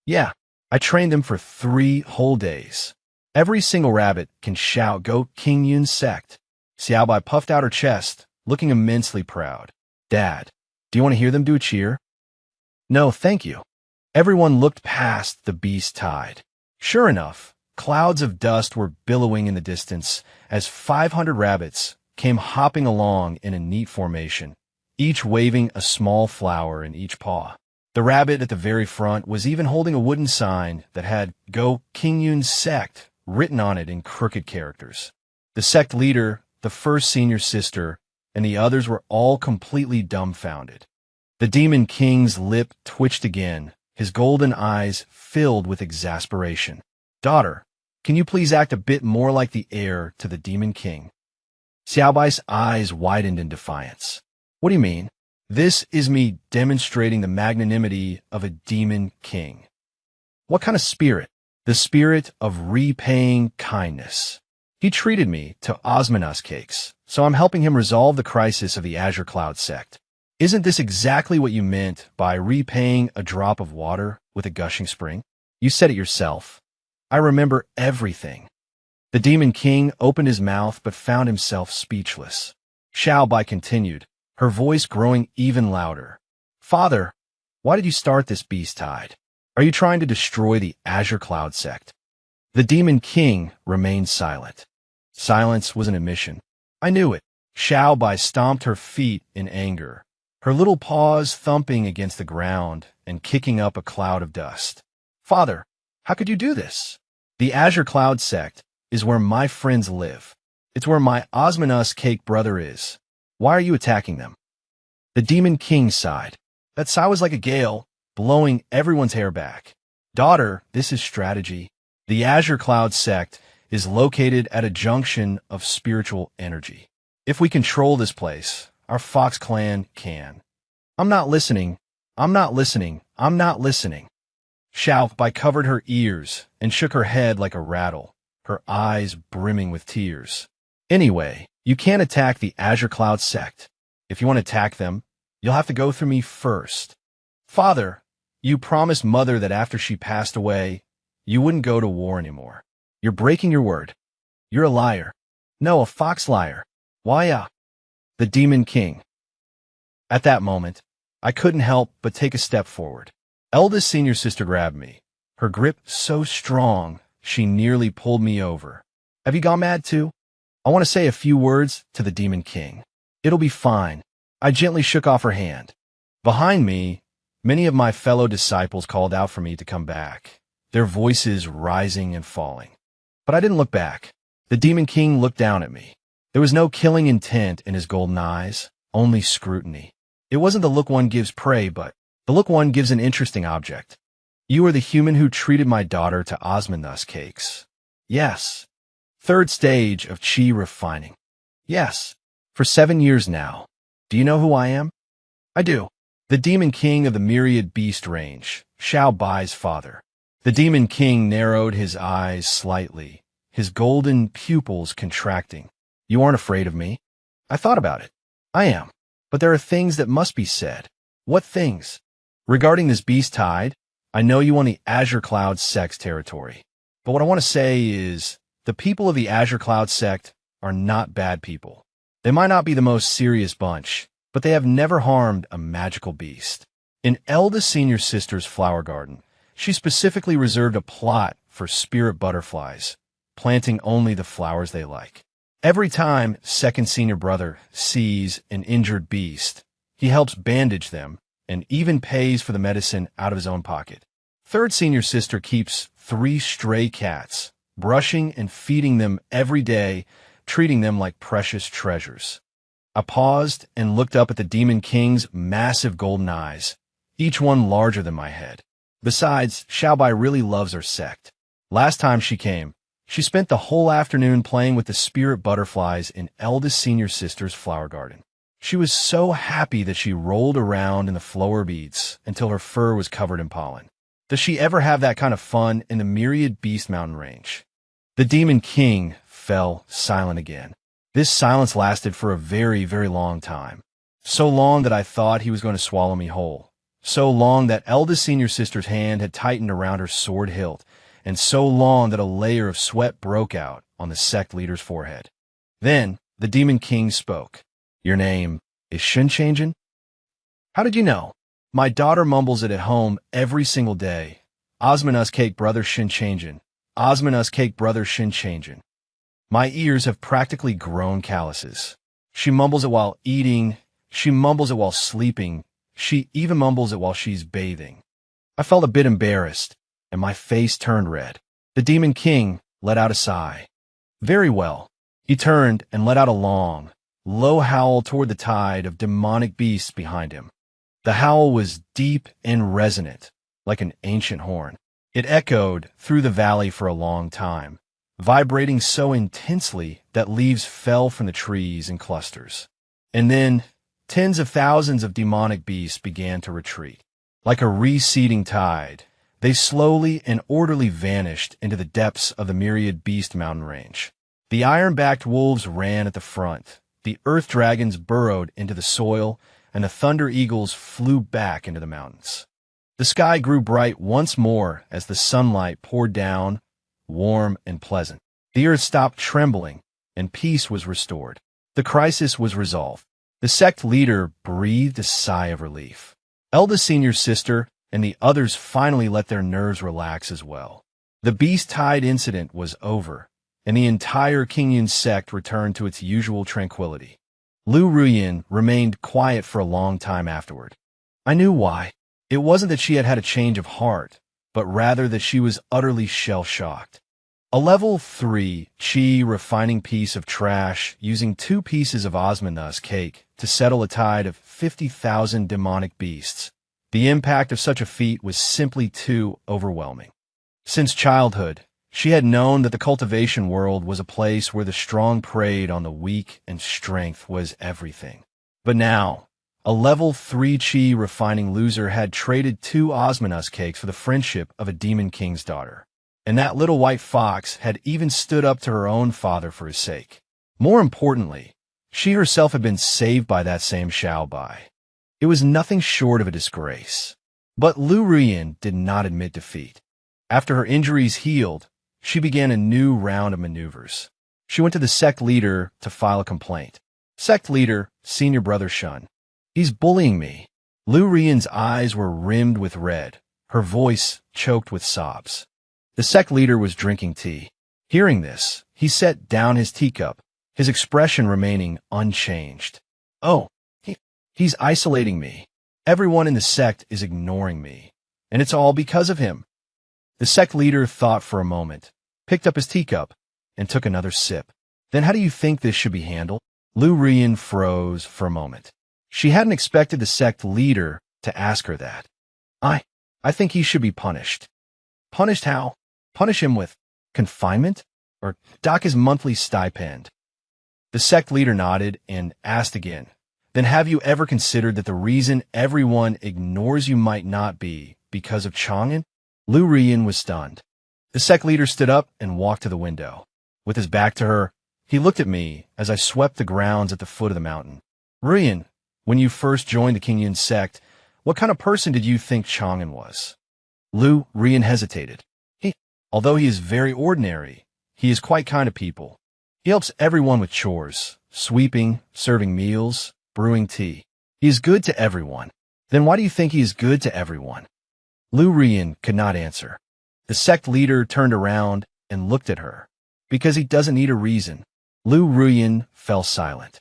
Yeah, I trained them for 3 whole days. Every single rabbit can shout, "Go Kingyun sect." Xiaobai puffed out her chest, looking immensely proud. Dad, do you want to hear them do a cheer? No, thank you. Everyone looked past the beast tide. Sure enough, clouds of dust were billowing in the distance as 500 rabbits came hopping along in a neat formation, each waving a small flower in each paw. The rabbit at the very front was even holding a wooden sign that had "Go Kingyun sect" written on it in crooked characters. The sect leader, the first senior sister, and the others were all completely dumbfounded. The Demon King's lip twitched again, his golden eyes filled with exasperation. Daughter, can you please act a bit more like the heir to the Demon King? Xiaobai's eyes widened in defiance. What do you mean? This is me demonstrating the magnanimity of a Demon King. What kind of spirit? The spirit of repaying kindness. He treated me to Osmanus cakes, so I'm helping him resolve the crisis of the Azure Cloud sect. Isn't this exactly what you meant by repaying a drop of water with a gushing spring? You said it yourself. I remember everything. The Demon King opened his mouth but found himself speechless. Xiaobai continued, her voice growing even louder. Father, why did you start this beast tide? Are you trying to destroy the Azure Cloud sect? The Demon King remained silent. Silence was an admission. I knew it. Xiaobai stomped her feet in anger, her little paws thumping against the ground and kicking up a cloud of dust. Father, how could you do this? The Azure Cloud sect is where my friends live. It's where my Osmanus cake brother is. Why are you attacking them? The Demon King sighed. That sigh was like a gale, blowing everyone's hair back. Daughter, this is strategy. The Azure Cloud sect is located at a junction of spiritual energy. If we control this place, our Fox clan can. I'm not listening. I'm not listening. I'm not listening. Xiaobai covered her ears and shook her head like a rattle, her eyes brimming with tears. Anyway, you can't attack the Azure Cloud sect. If you want to attack them, you'll have to go through me first. Father, you promised Mother that after she passed away, you wouldn't go to war anymore. You're breaking your word. You're a liar. No, a fox liar. Why, the Demon King. At that moment, I couldn't help but take a step forward. Eldest senior sister grabbed me, her grip so strong she nearly pulled me over. Have you gone mad too? I want to say a few words to the Demon King. It'll be fine. I gently shook off her hand. Behind me, many of my fellow disciples called out for me to come back, their voices rising and falling. But I didn't look back. The Demon King looked down at me. There was no killing intent in his golden eyes, only scrutiny. It wasn't the look one gives prey, but the look one gives an interesting object. You are the human who treated my daughter to Osmanus cakes. Yes. Third stage of chi refining. Yes. For 7 years now. Do you know who I am? I do. The Demon King of the Myriad Beast Range, Xiao Bai's father. The Demon King narrowed his eyes slightly, his golden pupils contracting. You aren't afraid of me? I thought about it. I am. But there are things that must be said. What things? Regarding this beast tide, I know you on the Azure Cloud sect's territory. But what I want to say is, the people of the Azure Cloud sect are not bad people. They might not be the most serious bunch, but they have never harmed a magical beast. In Elda's senior sister's flower garden, she specifically reserved a plot for spirit butterflies, planting only the flowers they like. Every time second senior brother sees an injured beast, he helps bandage them and even pays for the medicine out of his own pocket. Third senior sister keeps 3 stray cats, brushing and feeding them every day, treating them like precious treasures. I paused and looked up at the Demon King's massive golden eyes, each one larger than my head. Besides, Xiaobai really loves her sect. Last time she came, she spent the whole afternoon playing with the spirit butterflies in eldest senior sister's flower garden. She was so happy that she rolled around in the flower beads until her fur was covered in pollen. Does she ever have that kind of fun in the Myriad Beast Mountain Range? The Demon King fell silent again. This silence lasted for a very, very long time. So long that I thought he was going to swallow me whole. So long that eldest senior sister's hand had tightened around her sword hilt, and so long that a layer of sweat broke out on the sect leader's forehead. Then the Demon King spoke. Your name is Shinchangen? How did you know? My daughter mumbles it at home every single day. Osmanus cake brother Shinchangen. Osmanus cake brother Shinchangen. My ears have practically grown calluses. She mumbles it while eating. She mumbles it while sleeping. She even mumbles it while she's bathing. I felt a bit embarrassed, and my face turned red. The Demon King let out a sigh. Very well. He turned and let out a long, low howl toward the tide of demonic beasts behind him. The howl was deep and resonant, like an ancient horn. It echoed through the valley for a long time, vibrating so intensely that leaves fell from the trees in clusters. And then, tens of thousands of demonic beasts began to retreat. Like a receding tide, they slowly and orderly vanished into the depths of the Myriad Beast Mountain Range. The iron-backed wolves ran at the front, the earth dragons burrowed into the soil, and the thunder eagles flew back into the mountains. The sky grew bright once more as the sunlight poured down, warm and pleasant. The earth stopped trembling, and peace was restored. The crisis was resolved. The sect leader breathed a sigh of relief. Eldest senior sister and the others finally let their nerves relax as well. The beast tide incident was over, and the entire Qingyan sect returned to its usual tranquility. Lu Ruyin remained quiet for a long time afterward. I knew why. It wasn't that she had had a change of heart, but rather that she was utterly shell-shocked. A level 3 chi refining piece of trash using 2 pieces of Osmanus cake to settle a tide of 50,000 demonic beasts. The impact of such a feat was simply too overwhelming. Since childhood, she had known that the cultivation world was a place where the strong preyed on the weak and strength was everything. But now, a level 3 chi refining loser had traded 2 Osmanus cakes for the friendship of a Demon King's daughter. And that little white fox had even stood up to her own father for his sake. More importantly, she herself had been saved by that same Xiao Bai. It was nothing short of a disgrace. But Lu Ruyin did not admit defeat. After her injuries healed, she began a new round of maneuvers. She went to the sect leader to file a complaint. Sect leader, senior brother Shun. He's bullying me. Lu Ruyin's eyes were rimmed with red, her voice choked with sobs. The sect leader was drinking tea. Hearing this, he set down his teacup, his expression remaining unchanged. Oh, he's isolating me. Everyone in the sect is ignoring me, and it's all because of him. The sect leader thought for a moment, picked up his teacup, and took another sip. Then how do you think this should be handled? Lu Ruyin froze for a moment. She hadn't expected the sect leader to ask her that. I think he should be punished. Punished how? Punish him with confinement? Or dock his monthly stipend? The sect leader nodded and asked again. Then have you ever considered that the reason everyone ignores you might not be because of Chang'an? Lu Rian was stunned. The sect leader stood up and walked to the window. With his back to her, he looked at me as I swept the grounds at the foot of the mountain. Rian, when you first joined the Kingyun sect, what kind of person did you think Chang'an was? Lu Rian hesitated. Although he is very ordinary, he is quite kind to people. He helps everyone with chores, sweeping, serving meals, brewing tea. He is good to everyone. Then why do you think he is good to everyone? Lu Rian could not answer. The sect leader turned around and looked at her. Because he doesn't need a reason. Lu Rian fell silent.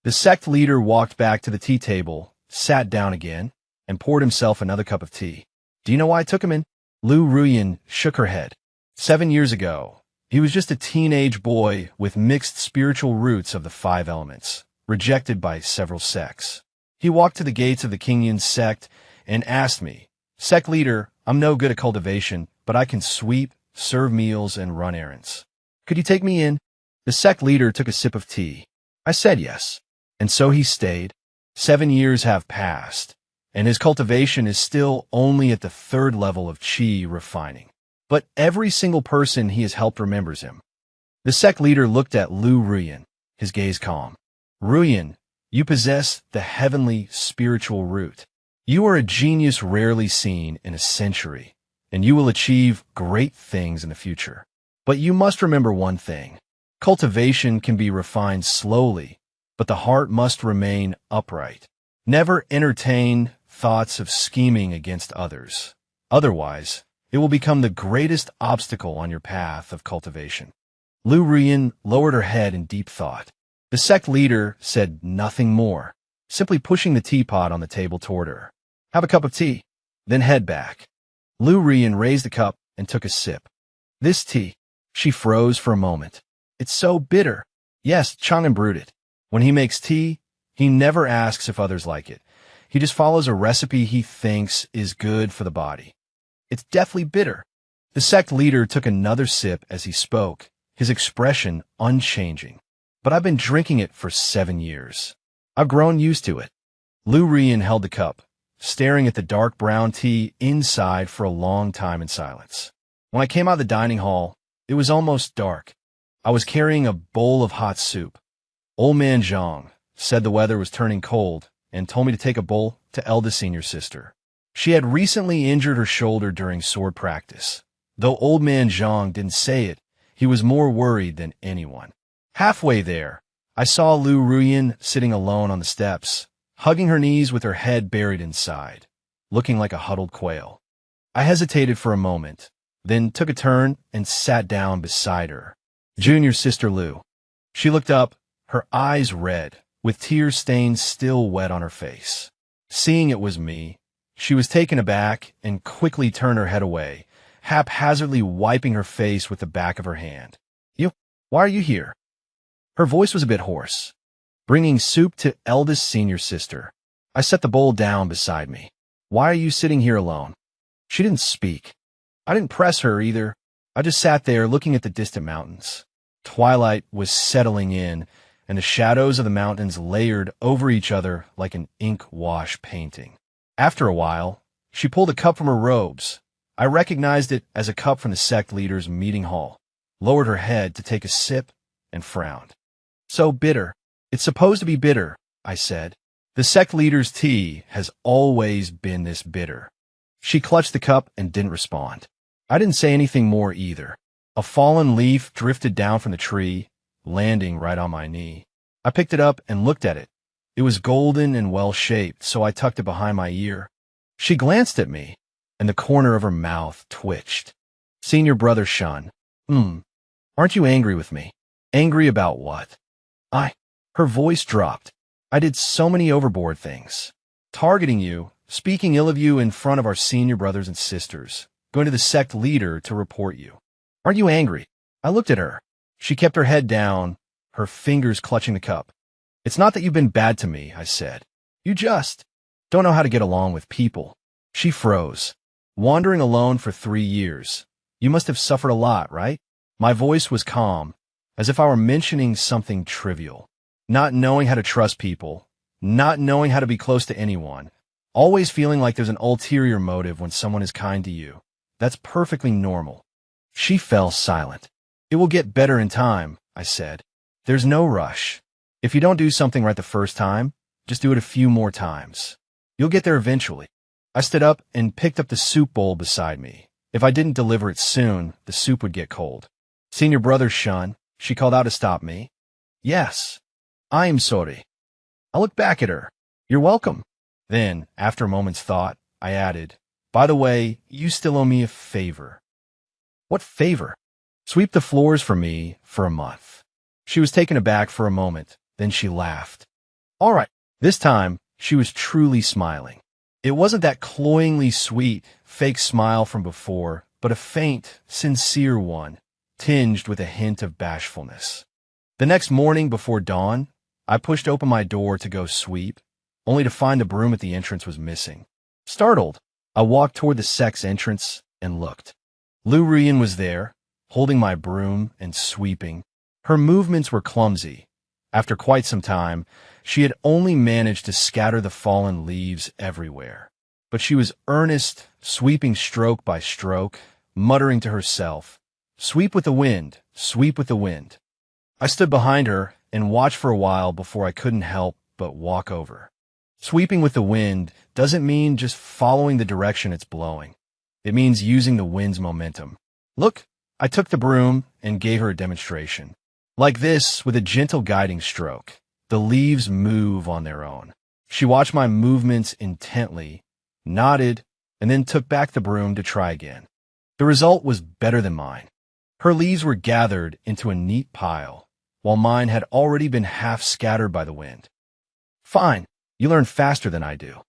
The sect leader walked back to the tea table, sat down again, and poured himself another cup of tea. Do you know why I took him in? Lu Rian shook her head. 7 years ago, he was just a teenage boy with mixed spiritual roots of the 5 elements, rejected by several sects. He walked to the gates of the Kingyun sect and asked me, Sect leader, I'm no good at cultivation, but I can sweep, serve meals, and run errands. Could you take me in? The sect leader took a sip of tea. I said yes. And so he stayed. 7 years have passed, and his cultivation is still only at the 3rd level of qi refining. But every single person he has helped remembers him. The sect leader looked at Lu Rian, his gaze calm. Ruyan, you possess the heavenly spiritual root. You are a genius rarely seen in a century, and you will achieve great things in the future. But you must remember one thing. Cultivation can be refined slowly, but the heart must remain upright. Never entertain thoughts of scheming against others. Otherwise, it will become the greatest obstacle on your path of cultivation. Lu Rian lowered her head in deep thought. The sect leader said nothing more, simply pushing the teapot on the table toward her. Have a cup of tea, then head back. Lu Rian raised the cup and took a sip. This tea. She froze for a moment. It's so bitter. Yes, Chang'an brewed it. When he makes tea, he never asks if others like it. He just follows a recipe he thinks is good for the body. It's deathly bitter. The sect leader took another sip as he spoke, his expression unchanging. But I've been drinking it for 7 years. I've grown used to it. Lu Rian held the cup, staring at the dark brown tea inside for a long time in silence. When I came out of the dining hall, it was almost dark. I was carrying a bowl of hot soup. Old man Zhang said the weather was turning cold and told me to take a bowl to eldest senior sister. She had recently injured her shoulder during sword practice. Though old man Zhang didn't say it, he was more worried than anyone. Halfway there, I saw Lu Rian sitting alone on the steps, hugging her knees with her head buried inside, looking like a huddled quail. I hesitated for a moment, then took a turn and sat down beside her. Junior sister Lu. She looked up, her eyes red, with tear stains still wet on her face. Seeing it was me, she was taken aback and quickly turned her head away, haphazardly wiping her face with the back of her hand. Why are you here? Her voice was a bit hoarse. Bringing soup to eldest senior sister. I set the bowl down beside me. Why are you sitting here alone? She didn't speak. I didn't press her either. I just sat there looking at the distant mountains. Twilight was settling in, and the shadows of the mountains layered over each other like an ink wash painting. After a while, she pulled a cup from her robes. I recognized it as a cup from the sect leader's meeting hall, lowered her head to take a sip, and frowned. So bitter. It's supposed to be bitter, I said. The sect leader's tea has always been this bitter. She clutched the cup and didn't respond. I didn't say anything more either. A fallen leaf drifted down from the tree, landing right on my knee. I picked it up and looked at it. It was golden and well-shaped, so I tucked it behind my ear. She glanced at me, and the corner of her mouth twitched. Senior brother Shun. Aren't you angry with me? Angry about what? Her voice dropped. I did so many overboard things. Targeting you, speaking ill of you in front of our senior brothers and sisters, going to the sect leader to report you. Aren't you angry? I looked at her. She kept her head down, her fingers clutching the cup. It's not that you've been bad to me, I said. You just don't know how to get along with people. She froze. Wandering alone for 3 years. You must have suffered a lot, right? My voice was calm, as if I were mentioning something trivial. Not knowing how to trust people, not knowing how to be close to anyone, always feeling like there's an ulterior motive when someone is kind to you. That's perfectly normal. She fell silent. It will get better in time, I said. There's no rush. If you don't do something right the first time, just do it a few more times. You'll get there eventually. I stood up and picked up the soup bowl beside me. If I didn't deliver it soon, the soup would get cold. Senior brother Shun, she called out to stop me. Yes. I'm sorry. I looked back at her. You're welcome. Then, after a moment's thought, I added, by the way, you still owe me a favor. What favor? Sweep the floors for me for a month. She was taken aback for a moment, then she laughed. All right. This time, she was truly smiling. It wasn't that cloyingly sweet, fake smile from before, but a faint, sincere one, tinged with a hint of bashfulness. The next morning before dawn, I pushed open my door to go sweep, only to find the broom at the entrance was missing. Startled, I walked toward the sect's entrance and looked. Lu Ruyan was there, holding my broom and sweeping. Her movements were clumsy. After quite some time, she had only managed to scatter the fallen leaves everywhere. But she was earnest, sweeping stroke by stroke, muttering to herself, "Sweep with the wind, sweep with the wind." I stood behind her and watched for a while before I couldn't help but walk over. Sweeping with the wind doesn't mean just following the direction it's blowing. It means using the wind's momentum. Look, I took the broom and gave her a demonstration. Like this, with a gentle guiding stroke, the leaves move on their own. She watched my movements intently, nodded, and then took back the broom to try again. The result was better than mine. Her leaves were gathered into a neat pile, while mine had already been half scattered by the wind. Fine, you learn faster than I do.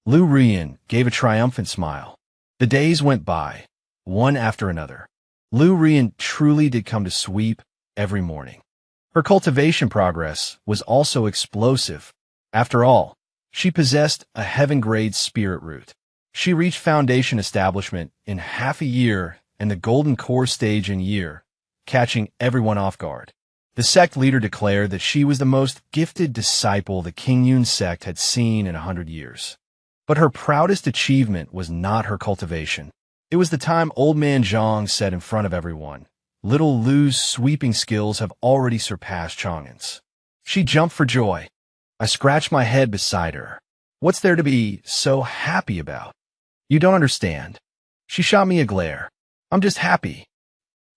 Lu Ruyan gave a triumphant smile. The days went by, one after another. Lu Ruyan truly did come to sweep every morning. Her cultivation progress was also explosive. After all, she possessed a heaven-grade spirit root. She reached foundation establishment in half a year and the golden core stage in a year, catching everyone off guard. The sect leader declared that she was the most gifted disciple the Qingyun sect had seen in 100 years. But her proudest achievement was not her cultivation. It was the time Old Man Zhang said in front of everyone, "Little Lu's sweeping skills have already surpassed Chang'an's." She jumped for joy. I scratched my head beside her. What's there to be so happy about? You don't understand. She shot me a glare. I'm just happy.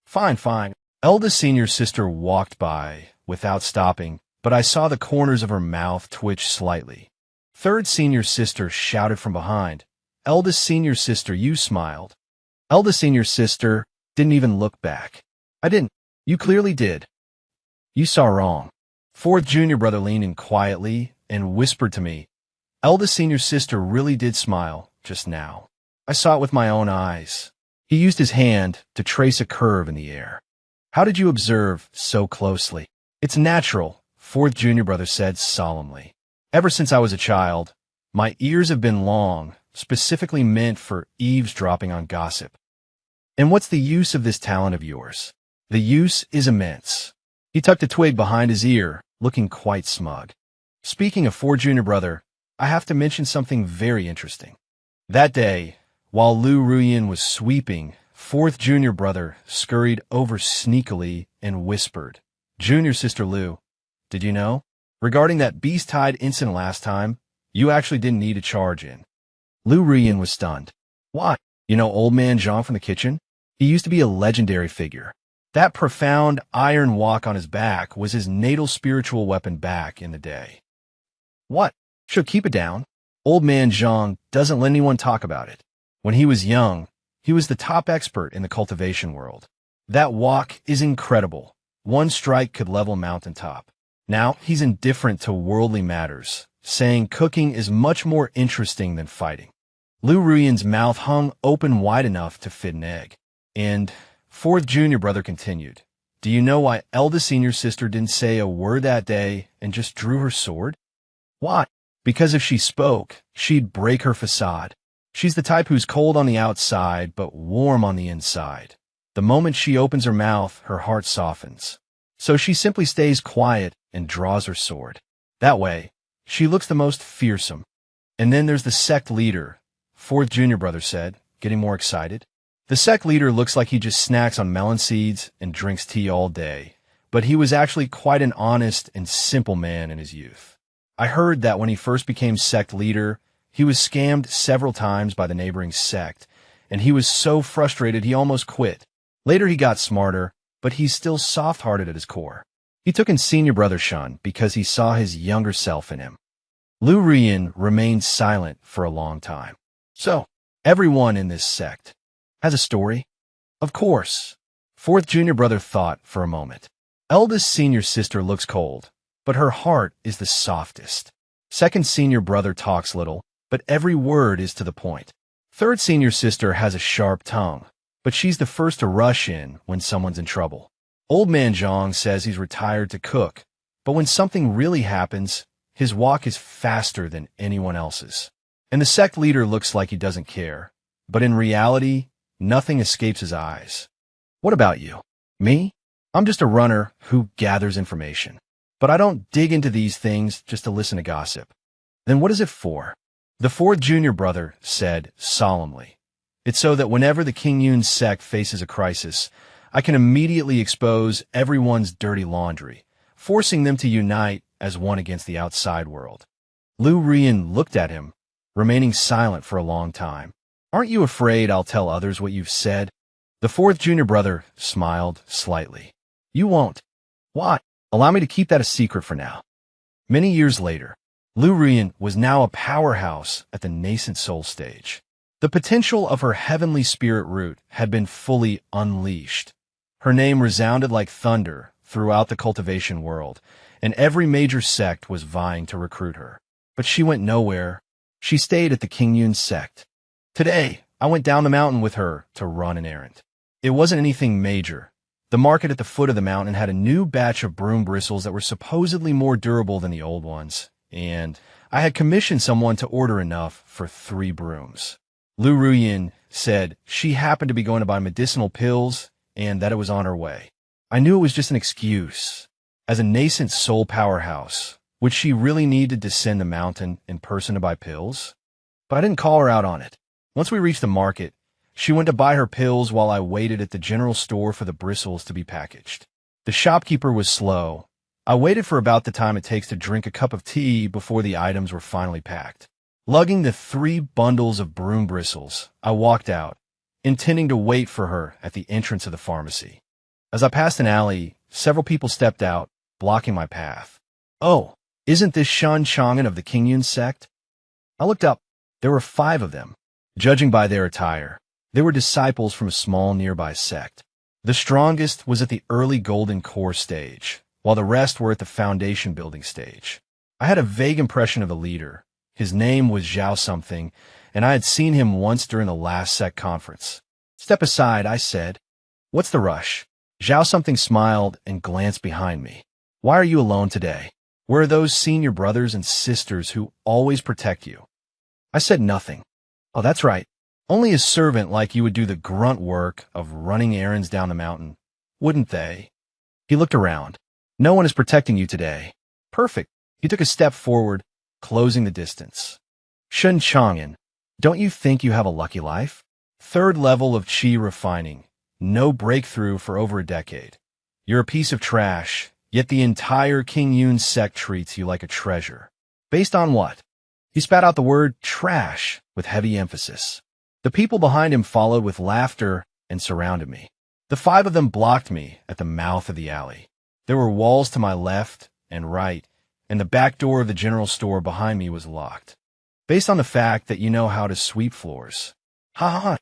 Fine, fine. Eldest senior sister walked by without stopping, but I saw the corners of her mouth twitch slightly. Third senior sister shouted from behind, "Eldest senior sister, you smiled." Eldest senior sister didn't even look back. I didn't. You clearly did. You saw wrong. Fourth junior brother leaned in quietly and whispered to me, "Eldest senior sister really did smile just now. I saw it with my own eyes." He used his hand to trace a curve in the air. "How did you observe so closely?" "It's natural," fourth junior brother said solemnly. "Ever since I was a child, my ears have been long, specifically meant for eavesdropping on gossip." "And what's the use of this talent of yours?" "The use is immense." He tucked a twig behind his ear, looking quite smug. "Speaking of fourth junior brother, I have to mention something very interesting." That day, while Lu Ruyan was sweeping, fourth junior brother scurried over sneakily and whispered, "Junior sister Lu, did you know? Regarding that beast-hide incident last time, you actually didn't need a charge in." Lu Ruyan was stunned. "Why? You know Old Man Zhang from the kitchen? He used to be a legendary figure. That profound iron walk on his back was his natal spiritual weapon back in the day." "What? She'll keep it down. Old Man Zhang doesn't let anyone talk about it. When he was young, he was the top expert in the cultivation world. That walk is incredible. One strike could level a mountaintop. Now he's indifferent to worldly matters, saying cooking is much more interesting than fighting." Lu Ruyan's mouth hung open wide enough to fit an egg. And fourth junior brother continued, "Do you know why eldest senior sister didn't say a word that day and just drew her sword? Why? Because if she spoke, she'd break her facade. She's the type who's cold on the outside but warm on the inside. The moment she opens her mouth, her heart softens. So she simply stays quiet and draws her sword. That way, She looks the most fearsome. And then there's the sect leader, fourth junior brother said, getting more excited. The sect leader looks like he just snacks on melon seeds and drinks tea all day, but he was actually quite an honest and simple man in his youth. I heard that when he first became sect leader, he was scammed several times by the neighboring sect, and he was so frustrated he almost quit. Later he got smarter, but he's still soft-hearted at his core. He took in senior brother Shun because he saw his younger self in him. Lu Rian remained silent for a long time. So, everyone in this sect has a story? Of course. Fourth junior brother thought for a moment. Eldest senior sister looks cold, but her heart is the softest. Second senior brother talks little, but every word is to the point. Third senior sister has a sharp tongue, but she's the first to rush in when someone's in trouble. Old man Zhang says he's retired to cook, but when something really happens, his walk is faster than anyone else's. And the sect leader looks like he doesn't care, but in reality, nothing escapes his eyes. What about you? Me? I'm just a runner who gathers information. But I don't dig into these things just to listen to gossip. Then what is it for? The fourth junior brother said solemnly. It's so that whenever the King Yun sect faces a crisis, I can immediately expose everyone's dirty laundry, forcing them to unite as one against the outside world. Lu Rian looked at him, remaining silent for a long time. Aren't you afraid I'll tell others what you've said? The fourth junior brother smiled slightly. You won't. Why? Allow me to keep that a secret for now. Many years later, Lu Rian was now a powerhouse at the nascent soul stage. The potential of her heavenly spirit root had been fully unleashed. Her name resounded like thunder throughout the cultivation world, and every major sect was vying to recruit her. But she went nowhere. She stayed at the King Yun sect. Today, I went down the mountain with her to run an errand. It wasn't anything major. The market at the foot of the mountain had a new batch of broom bristles that were supposedly more durable than the old ones, and I had commissioned someone to order enough for 3 brooms. Lu Ruyin said she happened to be going to buy medicinal pills and that it was on her way. I knew it was just an excuse. As a nascent soul powerhouse, would she really need to descend the mountain in person to buy pills? But I didn't call her out on it. Once we reached the market, she went to buy her pills while I waited at the general store for the bristles to be packaged. The shopkeeper was slow. I waited for about the time it takes to drink a cup of tea before the items were finally packed. Lugging the 3 bundles of broom bristles, I walked out, intending to wait for her at the entrance of the pharmacy. As I passed an alley, several people stepped out, blocking my path. Oh, isn't this Shan Chang'an of the King Yun sect? I looked up. There were 5 of them. Judging by their attire, they were disciples from a small nearby sect. The strongest was at the early golden core stage, while the rest were at the foundation building stage. I had a vague impression of the leader. His name was Zhao something, and I had seen him once during the last sect conference. Step aside, I said. What's the rush? Zhao something smiled and glanced behind me. Why are you alone today? Where are those senior brothers and sisters who always protect you? I said nothing. Oh, that's right. Only a servant like you would do the grunt work of running errands down the mountain, wouldn't they? He looked around. No one is protecting you today. Perfect. He took a step forward, closing the distance. Shen Chang'an, don't you think you have a lucky life? 3rd level of qi refining. No breakthrough for over a decade. You're a piece of trash, yet the entire King Yun sect treats you like a treasure. Based on what? He spat out the word trash with heavy emphasis. The people behind him followed with laughter and surrounded me. The 5 of them blocked me at the mouth of the alley. There were walls to my left and right, and the back door of the general store behind me was locked. Based on the fact that you know how to sweep floors. Ha ha ha.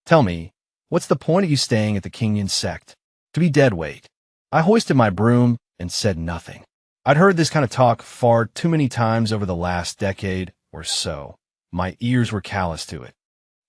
Tell me, what's the point of you staying at the King Yun sect? To be dead weight. I hoisted my broom and said nothing. I'd heard this kind of talk far too many times over the last decade or so. My ears were callous to it.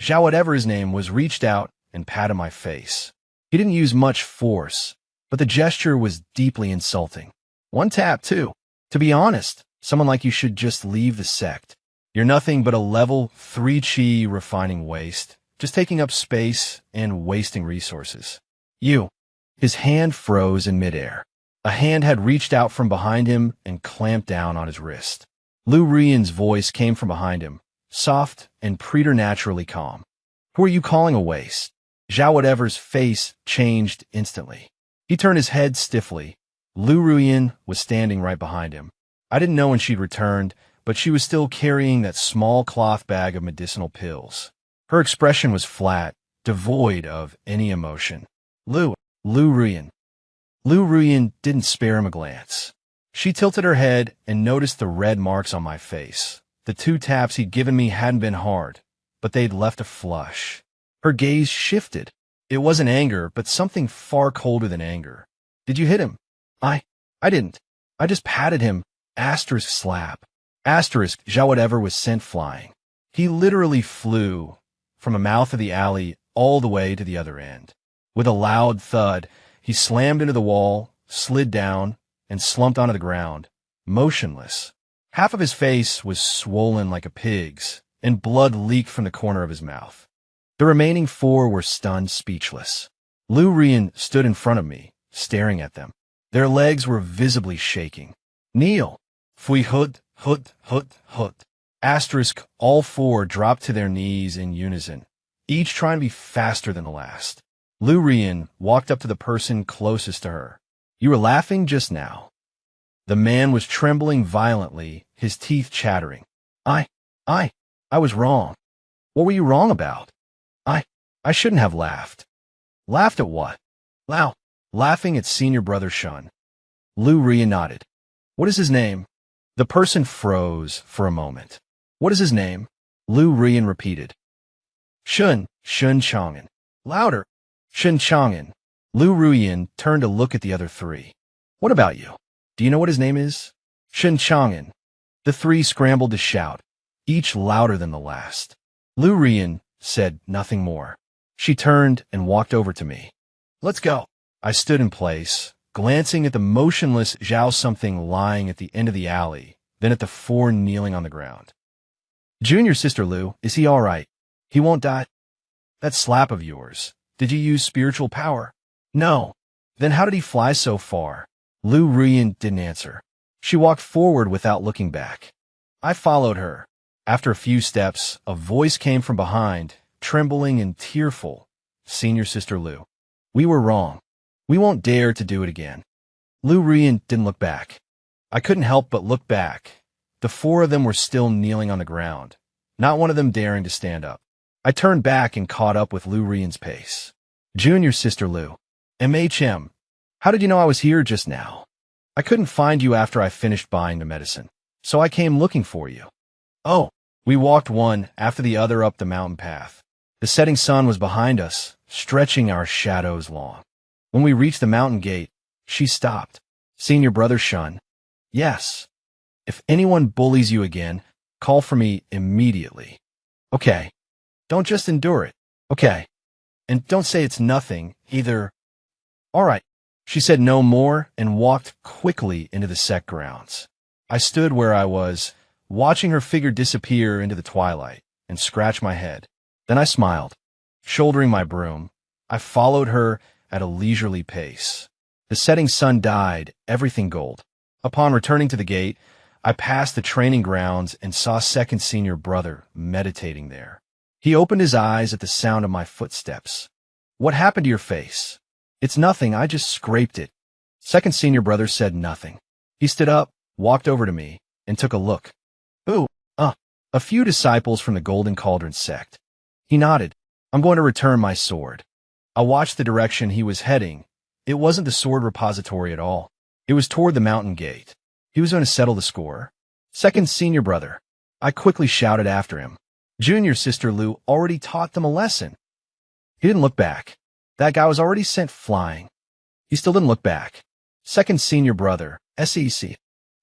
Zhao, whatever his name was, reached out and patted my face. He didn't use much force, but the gesture was deeply insulting. 1 tap, too. To be honest, someone like you should just leave the sect. You're nothing but a level 3 qi refining waste, just taking up space and wasting resources. You. His hand froze in midair. A hand had reached out from behind him and clamped down on his wrist. Lu Rian's voice came from behind him, soft and preternaturally calm. Who are you calling a waste? Zhao Whatever's face changed instantly. He turned his head stiffly. Lu Ruyan was standing right behind him. I didn't know when she'd returned, but she was still carrying that small cloth bag of medicinal pills. Her expression was flat, devoid of any emotion. Lu Ruyan. Lu Ruyan didn't spare him a glance. She tilted her head and noticed the red marks on my face. The 2 taps he'd given me hadn't been hard, but they'd left a flush. Her gaze shifted. It wasn't anger, but something far colder than anger. Did you hit him? I didn't. I just patted him. Asterisk slap. Asterisk, Zhao Whatever was sent flying. He literally flew from the mouth of the alley all the way to the other end. With a loud thud, he slammed into the wall, slid down, and slumped onto the ground, motionless. Half of his face was swollen like a pig's, and blood leaked from the corner of his mouth. The remaining 4 were stunned, speechless. Lu Rian stood in front of me, staring at them. Their legs were visibly shaking. Kneel. Fui hut. Asterisk, all 4 dropped to their knees in unison, each trying to be faster than the last. Lu Rian walked up to the person closest to her. You were laughing just now. The man was trembling violently, his teeth chattering. I was wrong. What were you wrong about? I shouldn't have laughed. Laughed at what? Laughing at senior brother Shun. Lu Rian nodded. What is his name? The person froze for a moment. What is his name? Lu Rian repeated. Shun Chang'an. Louder. Shun Chang'an. Lu Ruyan turned to look at the other 3. What about you? Do you know what his name is? Shun Chang'an. The 3 scrambled to shout, each louder than the last. Lu Rian said nothing more. She turned and walked over to me. Let's go. I stood in place, glancing at the motionless Zhao something lying at the end of the alley, then at the 4 kneeling on the ground. Junior Sister Lu, is he all right? He won't die? That slap of yours, did you use spiritual power? No. Then how did he fly so far? Lu Ruyan didn't answer. She walked forward without looking back. I followed her. After a few steps, a voice came from behind, trembling and tearful. Senior Sister Lu. We were wrong. We won't dare to do it again. Lu Ruyan didn't look back. I couldn't help but look back. The 4 of them were still kneeling on the ground, not one of them daring to stand up. I turned back and caught up with Lu Ruyan's pace. Junior Sister Lu. MHM. How did you know I was here just now? I couldn't find you after I finished buying the medicine, so I came looking for you. Oh. We walked one after the other up the mountain path. The setting sun was behind us, stretching our shadows long. When we reached the mountain gate, she stopped. Senior brother Shun. Yes. If anyone bullies you again, call for me immediately. Okay. Don't just endure it. Okay. And don't say it's nothing, either. All right. She said no more and walked quickly into the sect grounds. I stood where I was, watching her figure disappear into the twilight, and scratched my head. Then I smiled. Shouldering my broom, I followed her at a leisurely pace. The setting sun dyed everything gold. Upon returning to the gate, I passed the training grounds and saw second senior brother meditating there. He opened his eyes at the sound of my footsteps. What happened to your face? It's nothing, I just scraped it. Second senior brother said nothing. He stood up, walked over to me, and took a look. Ooh, a few disciples from the Golden Cauldron sect. He nodded. I'm going to return my sword. I watched the direction he was heading. It wasn't the sword repository at all. It was toward the mountain gate. He was going to settle the score. Second senior brother. I quickly shouted after him. Junior Sister Lu already taught them a lesson. He didn't look back. That guy was already sent flying. He still didn't look back. Second senior brother, SEC.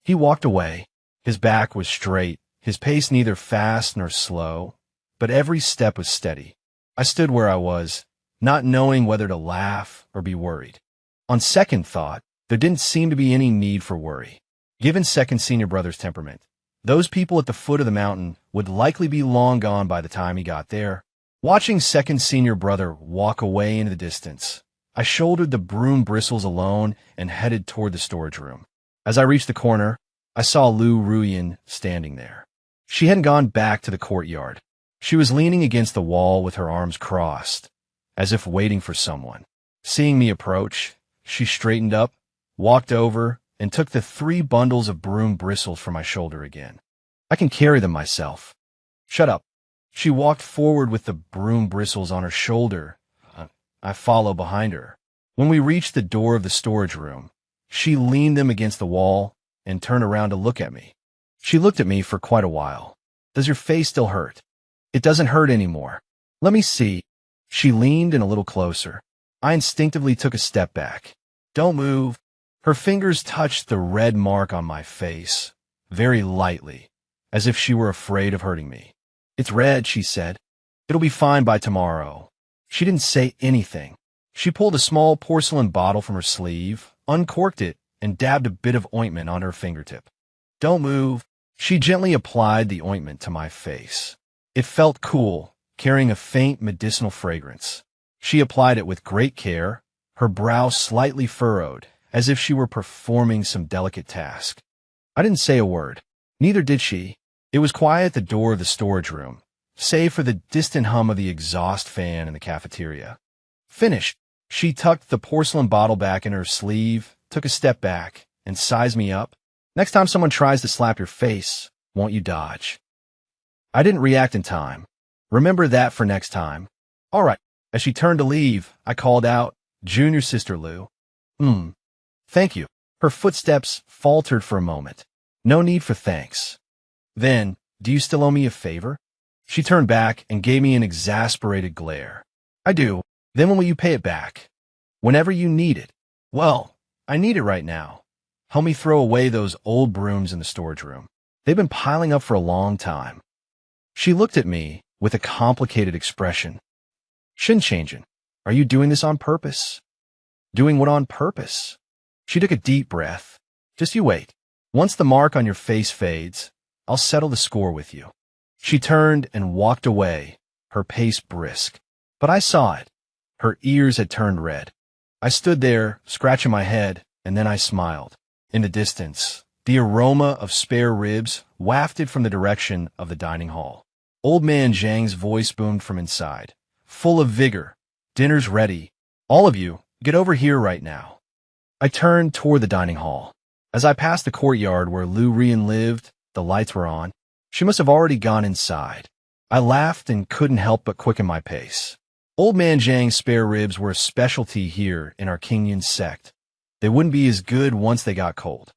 He walked away. His back was straight, his pace neither fast nor slow, but every step was steady. I stood where I was, not knowing whether to laugh or be worried. On second thought, there didn't seem to be any need for worry. Given second senior brother's temperament, those people at the foot of the mountain would likely be long gone by the time he got there. Watching second senior brother walk away into the distance, I shouldered the broom bristles alone and headed toward the storage room. As I reached the corner, I saw Lu Ruyan standing there. She hadn't gone back to the courtyard. She was leaning against the wall with her arms crossed, as if waiting for someone. Seeing me approach, she straightened up, walked over, and took the 3 bundles of broom bristles from my shoulder again. I can carry them myself. Shut up. She walked forward with the broom bristles on her shoulder. I followed behind her. When we reached the door of the storage room, she leaned them against the wall and turned around to look at me. She looked at me for quite a while. Does your face still hurt? It doesn't hurt anymore. Let me see. She leaned in a little closer. I instinctively took a step back. Don't move. Her fingers touched the red mark on my face, very lightly, as if she were afraid of hurting me. It's red, she said. It'll be fine by tomorrow. She didn't say anything. She pulled a small porcelain bottle from her sleeve, uncorked it, and dabbed a bit of ointment on her fingertip. Don't move. She gently applied the ointment to my face. It felt cool, carrying a faint medicinal fragrance. She applied it with great care, her brow slightly furrowed, as if she were performing some delicate task. I didn't say a word. Neither did she. It was quiet at the door of the storage room, save for the distant hum of the exhaust fan in the cafeteria. Finished. She tucked the porcelain bottle back in her sleeve, took a step back, and sized me up. Next time someone tries to slap your face, won't you dodge? I didn't react in time. Remember that for next time. All right. As she turned to leave, I called out, Junior Sister Lu. Thank you. Her footsteps faltered for a moment. No need for thanks. Then, do you still owe me a favor? She turned back and gave me an exasperated glare. I do. Then when will you pay it back? Whenever you need it. Well, I need it right now. Help me throw away those old brooms in the storage room. They've been piling up for a long time. She looked at me with a complicated expression. Shin-changin', are you doing this on purpose? Doing what on purpose? She took a deep breath. Just you wait. Once the mark on your face fades, I'll settle the score with you. She turned and walked away, her pace brisk. But I saw it. Her ears had turned red. I stood there, scratching my head, and then I smiled. In the distance, the aroma of spare ribs wafted from the direction of the dining hall. Old Man Zhang's voice boomed from inside, full of vigor. Dinner's ready. All of you, get over here right now. I turned toward the dining hall. As I passed the courtyard where Lu Rian lived, the lights were on. She must have already gone inside. I laughed and couldn't help but quicken my pace. Old Man Zhang's spare ribs were a specialty here in our Kingyun sect. They wouldn't be as good once they got cold.